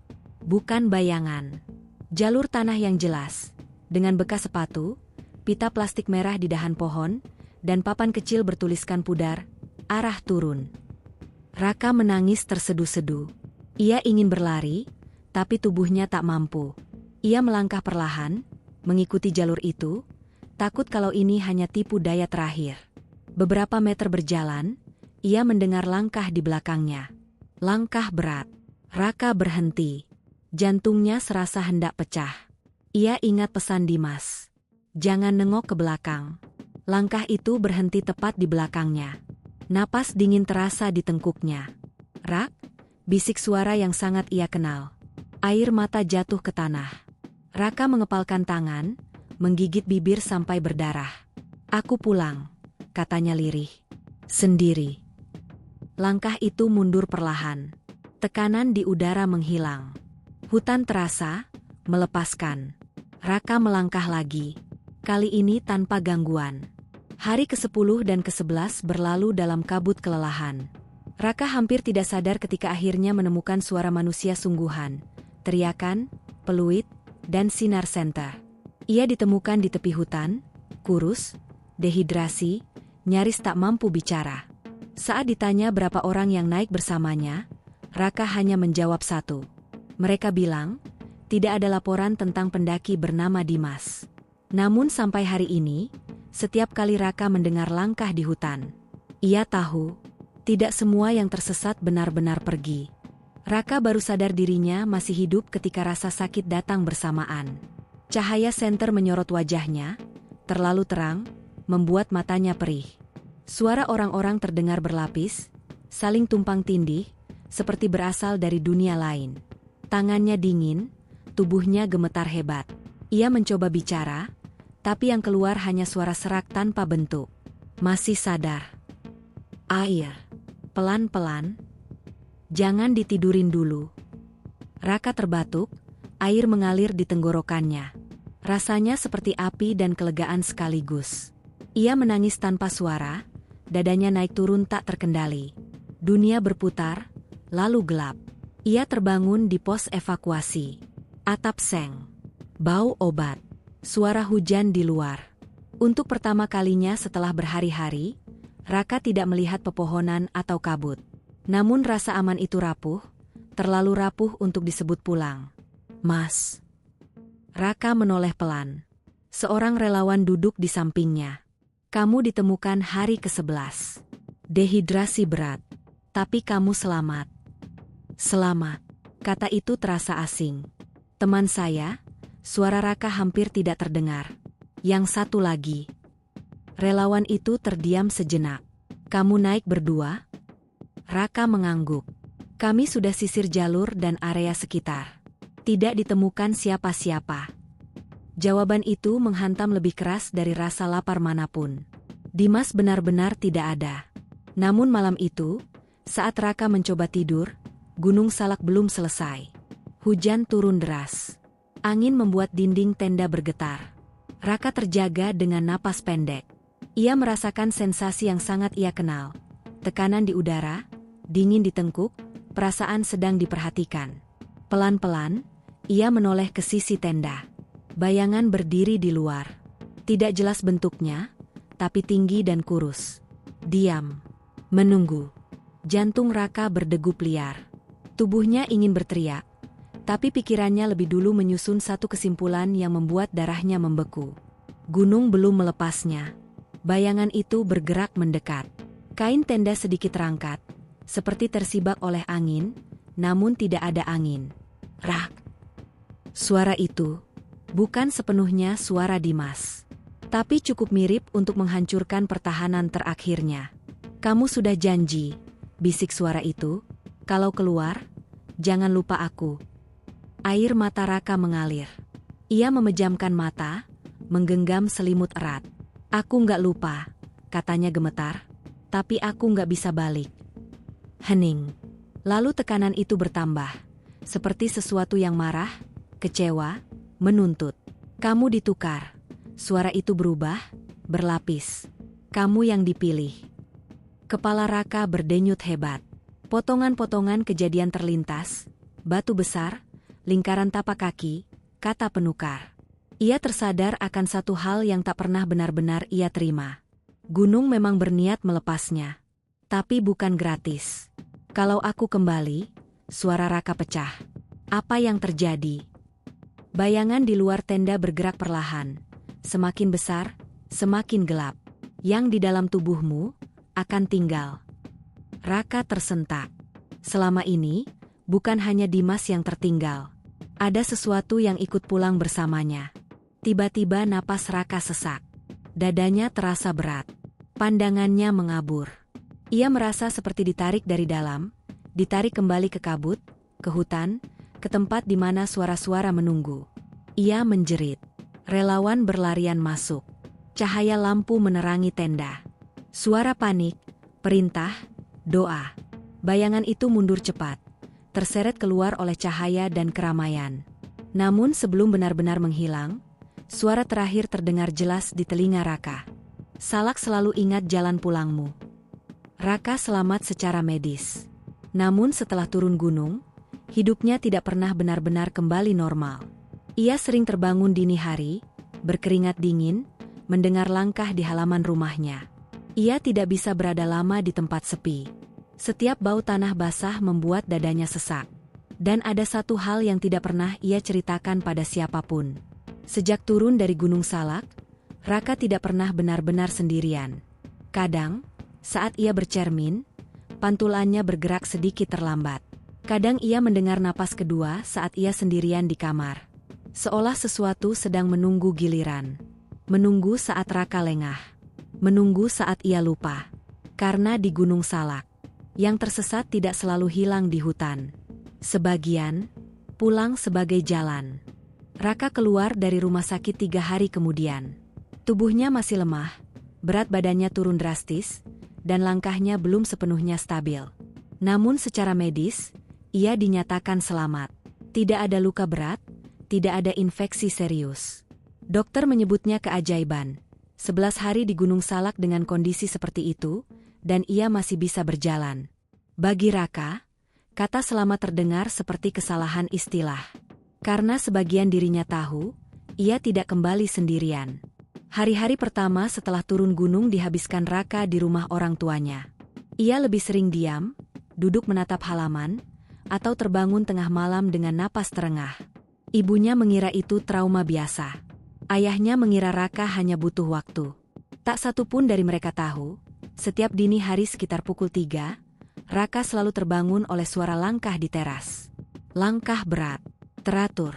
Bukan bayangan. Jalur tanah yang jelas. Dengan bekas sepatu, pita plastik merah di dahan pohon, dan papan kecil bertuliskan pudar, "Arah turun." Raka menangis terseduh-seduh. Ia ingin berlari, tapi tubuhnya tak mampu. Ia melangkah perlahan, mengikuti jalur itu, takut kalau ini hanya tipu daya terakhir. Beberapa meter berjalan, ia mendengar langkah di belakangnya. Langkah berat. Raka berhenti. Jantungnya serasa hendak pecah. Ia ingat pesan Dimas. Jangan nengok ke belakang. Langkah itu berhenti tepat di belakangnya. Napas dingin terasa di tengkuknya. "Rak," bisik suara yang sangat ia kenal. Air mata jatuh ke tanah. Raka mengepalkan tangan, menggigit bibir sampai berdarah. "Aku pulang," katanya lirih. "Sendiri." Langkah itu mundur perlahan. Tekanan di udara menghilang. Hutan terasa, melepaskan. Raka melangkah lagi. Kali ini tanpa gangguan. Hari ke-10 dan ke-11 berlalu dalam kabut kelelahan. Raka hampir tidak sadar ketika akhirnya menemukan suara manusia sungguhan, teriakan, peluit, dan sinar senter. Ia ditemukan di tepi hutan, kurus, dehidrasi, nyaris tak mampu bicara. Saat ditanya berapa orang yang naik bersamanya, Raka hanya menjawab satu. Mereka bilang, tidak ada laporan tentang pendaki bernama Dimas. Namun sampai hari ini, setiap kali Raka mendengar langkah di hutan, ia tahu, tidak semua yang tersesat benar-benar pergi. Raka baru sadar dirinya masih hidup ketika rasa sakit datang bersamaan. Cahaya senter menyorot wajahnya, terlalu terang, membuat matanya perih. Suara orang-orang terdengar berlapis, saling tumpang tindih, seperti berasal dari dunia lain. Tangannya dingin, tubuhnya gemetar hebat. Ia mencoba bicara, tapi yang keluar hanya suara serak tanpa bentuk. Masih sadar. Air. Pelan-pelan. Jangan ditidurin dulu. Raka terbatuk, air mengalir di tenggorokannya. Rasanya seperti api dan kelegaan sekaligus. Ia menangis tanpa suara, dadanya naik turun tak terkendali. Dunia berputar, lalu gelap. Ia terbangun di pos evakuasi. Atap seng. Bau obat. Suara hujan di luar. Untuk pertama kalinya setelah berhari-hari, Raka tidak melihat pepohonan atau kabut. Namun rasa aman itu rapuh, terlalu rapuh untuk disebut pulang. Mas. Raka menoleh pelan. Seorang relawan duduk di sampingnya. Kamu ditemukan hari ke-11. Dehidrasi berat. Tapi kamu selamat. Selamat. Kata itu terasa asing. Teman saya, suara Raka hampir tidak terdengar. Yang satu lagi. Relawan itu terdiam sejenak. Kamu naik berdua? Raka mengangguk. Kami sudah sisir jalur dan area sekitar. Tidak ditemukan siapa-siapa. Jawaban itu menghantam lebih keras dari rasa lapar manapun. Dimas benar-benar tidak ada. Namun malam itu, saat Raka mencoba tidur, Gunung Salak belum selesai. Hujan turun deras. Angin membuat dinding tenda bergetar. Raka terjaga dengan napas pendek. Ia merasakan sensasi yang sangat ia kenal. Tekanan di udara, dingin di tengkuk, perasaan sedang diperhatikan. Pelan-pelan, ia menoleh ke sisi tenda. Bayangan berdiri di luar. Tidak jelas bentuknya, tapi tinggi dan kurus. Diam. Menunggu. Jantung Raka berdegup liar. Tubuhnya ingin berteriak, tapi pikirannya lebih dulu menyusun satu kesimpulan yang membuat darahnya membeku. Gunung belum melepasnya. Bayangan itu bergerak mendekat. Kain tenda sedikit terangkat, seperti tersibak oleh angin, namun tidak ada angin. Rak. Suara itu bukan sepenuhnya suara Dimas, tapi cukup mirip untuk menghancurkan pertahanan terakhirnya. Kamu sudah janji, bisik suara itu, kalau keluar, jangan lupa aku. Air mata Raka mengalir. Ia memejamkan mata, menggenggam selimut erat. Aku nggak lupa, katanya gemetar. Tapi aku nggak bisa balik. Hening. Lalu tekanan itu bertambah. Seperti sesuatu yang marah, kecewa, menuntut. Kamu ditukar. Suara itu berubah, berlapis. Kamu yang dipilih. Kepala Raka berdenyut hebat. Potongan-potongan kejadian terlintas. Batu besar, lingkaran tapak kaki, kata penukar. Ia tersadar akan satu hal yang tak pernah benar-benar ia terima. Gunung memang berniat melepasnya. Tapi bukan gratis. Kalau aku kembali, suara Raka pecah. Apa yang terjadi? Bayangan di luar tenda bergerak perlahan. Semakin besar, semakin gelap. Yang di dalam tubuhmu, akan tinggal. Raka tersentak. Selama ini, bukan hanya Dimas yang tertinggal. Ada sesuatu yang ikut pulang bersamanya. Tiba-tiba napas Raka sesak. Dadanya terasa berat. Pandangannya mengabur. Ia merasa seperti ditarik dari dalam, ditarik kembali ke kabut, ke hutan, ke tempat di mana suara-suara menunggu. Ia menjerit. Relawan berlarian masuk. Cahaya lampu menerangi tenda. Suara panik, perintah, doa. Bayangan itu mundur cepat, terseret keluar oleh cahaya dan keramaian. Namun sebelum benar-benar menghilang, suara terakhir terdengar jelas di telinga Raka. Salak selalu ingat jalan pulangmu. Raka selamat secara medis. Namun setelah turun gunung, hidupnya tidak pernah benar-benar kembali normal. Ia sering terbangun dini hari, berkeringat dingin, mendengar langkah di halaman rumahnya. Ia tidak bisa berada lama di tempat sepi. Setiap bau tanah basah membuat dadanya sesak. Dan ada satu hal yang tidak pernah ia ceritakan pada siapapun. Sejak turun dari Gunung Salak, Raka tidak pernah benar-benar sendirian. Kadang, saat ia bercermin, pantulannya bergerak sedikit terlambat. Kadang ia mendengar napas kedua saat ia sendirian di kamar. Seolah sesuatu sedang menunggu giliran. Menunggu saat Raka lengah. Menunggu saat ia lupa. Karena di Gunung Salak, yang tersesat tidak selalu hilang di hutan. Sebagian pulang sebagai jalan. Raka keluar dari rumah sakit 3 hari kemudian. Tubuhnya masih lemah, berat badannya turun drastis, dan langkahnya belum sepenuhnya stabil. Namun secara medis, ia dinyatakan selamat. Tidak ada luka berat, tidak ada infeksi serius. Dokter menyebutnya keajaiban. 11 hari di Gunung Salak dengan kondisi seperti itu, dan ia masih bisa berjalan. Bagi Raka, kata selamat terdengar seperti kesalahan istilah. Karena sebagian dirinya tahu, ia tidak kembali sendirian. Hari-hari pertama setelah turun gunung dihabiskan Raka di rumah orang tuanya. Ia lebih sering diam, duduk menatap halaman, atau terbangun tengah malam dengan napas terengah. Ibunya mengira itu trauma biasa. Ayahnya mengira Raka hanya butuh waktu. Tak satu pun dari mereka tahu, setiap dini hari sekitar pukul 3, Raka selalu terbangun oleh suara langkah di teras. Langkah berat, teratur,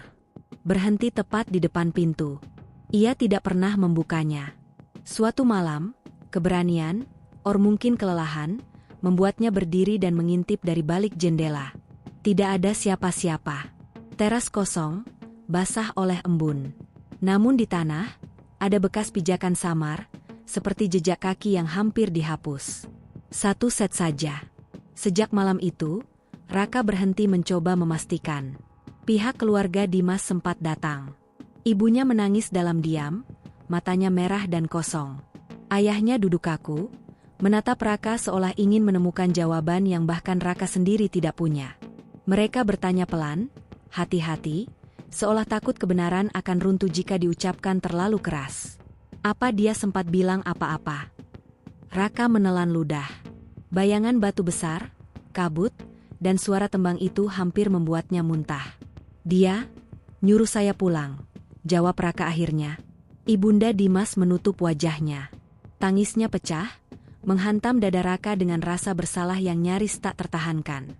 berhenti tepat di depan pintu. Ia tidak pernah membukanya. Suatu malam, keberanian, or mungkin kelelahan, membuatnya berdiri dan mengintip dari balik jendela. Tidak ada siapa-siapa. Teras kosong, basah oleh embun. Namun di tanah, ada bekas pijakan samar, seperti jejak kaki yang hampir dihapus. Satu set saja. Sejak malam itu, Raka berhenti mencoba memastikan. Pihak keluarga Dimas sempat datang. Ibunya menangis dalam diam, matanya merah dan kosong. Ayahnya duduk kaku, menatap Raka seolah ingin menemukan jawaban yang bahkan Raka sendiri tidak punya. Mereka bertanya pelan, hati-hati, seolah takut kebenaran akan runtuh jika diucapkan terlalu keras. Apa dia sempat bilang apa-apa? Raka menelan ludah. Bayangan batu besar, kabut, dan suara tembang itu hampir membuatnya muntah. Dia nyuruh saya pulang, jawab Raka akhirnya. Ibunda Dimas menutup wajahnya. Tangisnya pecah, menghantam dada Raka dengan rasa bersalah yang nyaris tak tertahankan.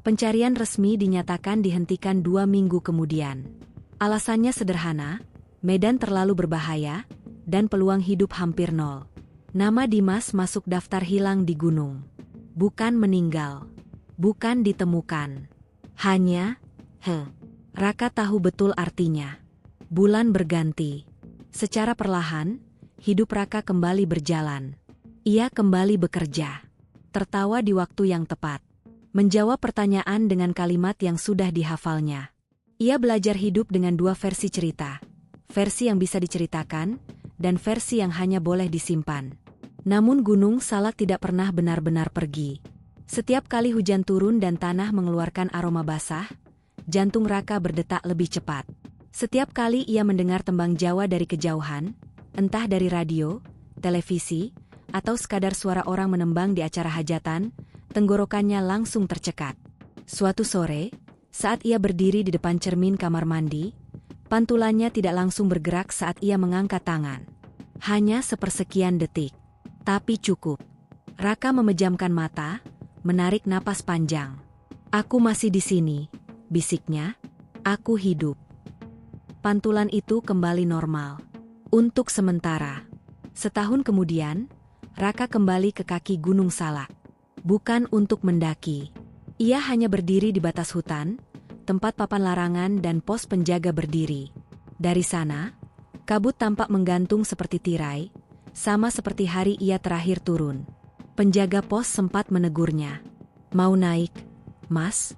Pencarian resmi dinyatakan dihentikan 2 minggu kemudian. Alasannya sederhana, medan terlalu berbahaya, dan peluang hidup hampir nol. Nama Dimas masuk daftar hilang di gunung. Bukan meninggal. Bukan ditemukan. Hanya, Raka tahu betul artinya. Bulan berganti. Secara perlahan, hidup Raka kembali berjalan. Ia kembali bekerja. Tertawa di waktu yang tepat. Menjawab pertanyaan dengan kalimat yang sudah dihafalnya. Ia belajar hidup dengan 2 versi cerita. Versi yang bisa diceritakan, dan versi yang hanya boleh disimpan. Namun Gunung Salak tidak pernah benar-benar pergi. Setiap kali hujan turun dan tanah mengeluarkan aroma basah, jantung Raka berdetak lebih cepat. Setiap kali ia mendengar tembang Jawa dari kejauhan, entah dari radio, televisi, atau sekadar suara orang menembang di acara hajatan, tenggorokannya langsung tercekat. Suatu sore, saat ia berdiri di depan cermin kamar mandi, pantulannya tidak langsung bergerak saat ia mengangkat tangan. Hanya sepersekian detik. Tapi cukup. Raka memejamkan mata, menarik napas panjang. Aku masih di sini, bisiknya. Aku hidup. Pantulan itu kembali normal. Untuk sementara. Setahun kemudian, Raka kembali ke kaki Gunung Salak. Bukan untuk mendaki. Ia hanya berdiri di batas hutan, tempat papan larangan dan pos penjaga berdiri. Dari sana, kabut tampak menggantung seperti tirai, sama seperti hari ia terakhir turun. Penjaga pos sempat menegurnya. Mau naik, Mas?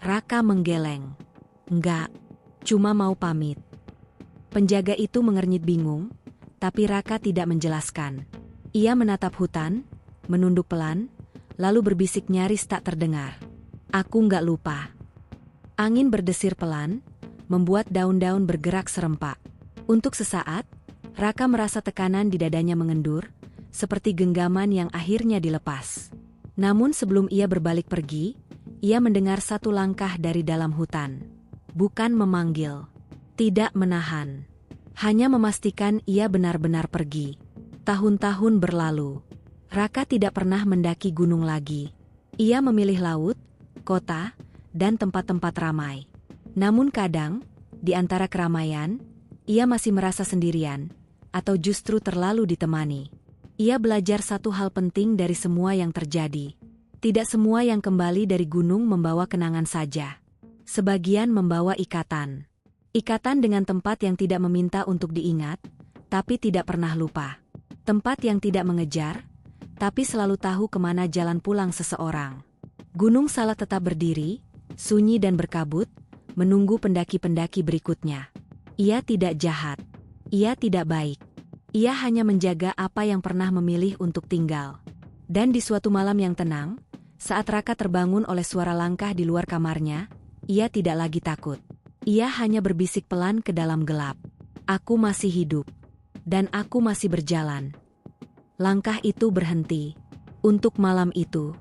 Raka menggeleng. Enggak, cuma mau pamit. Penjaga itu mengernyit bingung, tapi Raka tidak menjelaskan. Ia menatap hutan, menunduk pelan, lalu berbisik nyaris tak terdengar. Aku nggak lupa. Angin berdesir pelan, membuat daun-daun bergerak serempak. Untuk sesaat, Raka merasa tekanan di dadanya mengendur, seperti genggaman yang akhirnya dilepas. Namun sebelum ia berbalik pergi, ia mendengar satu langkah dari dalam hutan. Bukan memanggil, tidak menahan, hanya memastikan ia benar-benar pergi. Tahun-tahun berlalu, Raka tidak pernah mendaki gunung lagi. Ia memilih laut, kota, dan tempat-tempat ramai. Namun kadang, di antara keramaian, ia masih merasa sendirian, atau justru terlalu ditemani. Ia belajar satu hal penting dari semua yang terjadi. Tidak semua yang kembali dari gunung membawa kenangan saja. Sebagian membawa ikatan. Ikatan dengan tempat yang tidak meminta untuk diingat, tapi tidak pernah lupa. Tempat yang tidak mengejar, tapi selalu tahu kemana jalan pulang seseorang. Gunung Salak tetap berdiri, sunyi dan berkabut, menunggu pendaki-pendaki berikutnya. Ia tidak jahat. Ia tidak baik. Ia hanya menjaga apa yang pernah memilih untuk tinggal. Dan di suatu malam yang tenang, saat Raka terbangun oleh suara langkah di luar kamarnya, ia tidak lagi takut. Ia hanya berbisik pelan ke dalam gelap. Aku masih hidup. Dan aku masih berjalan. Langkah itu berhenti. Untuk malam itu,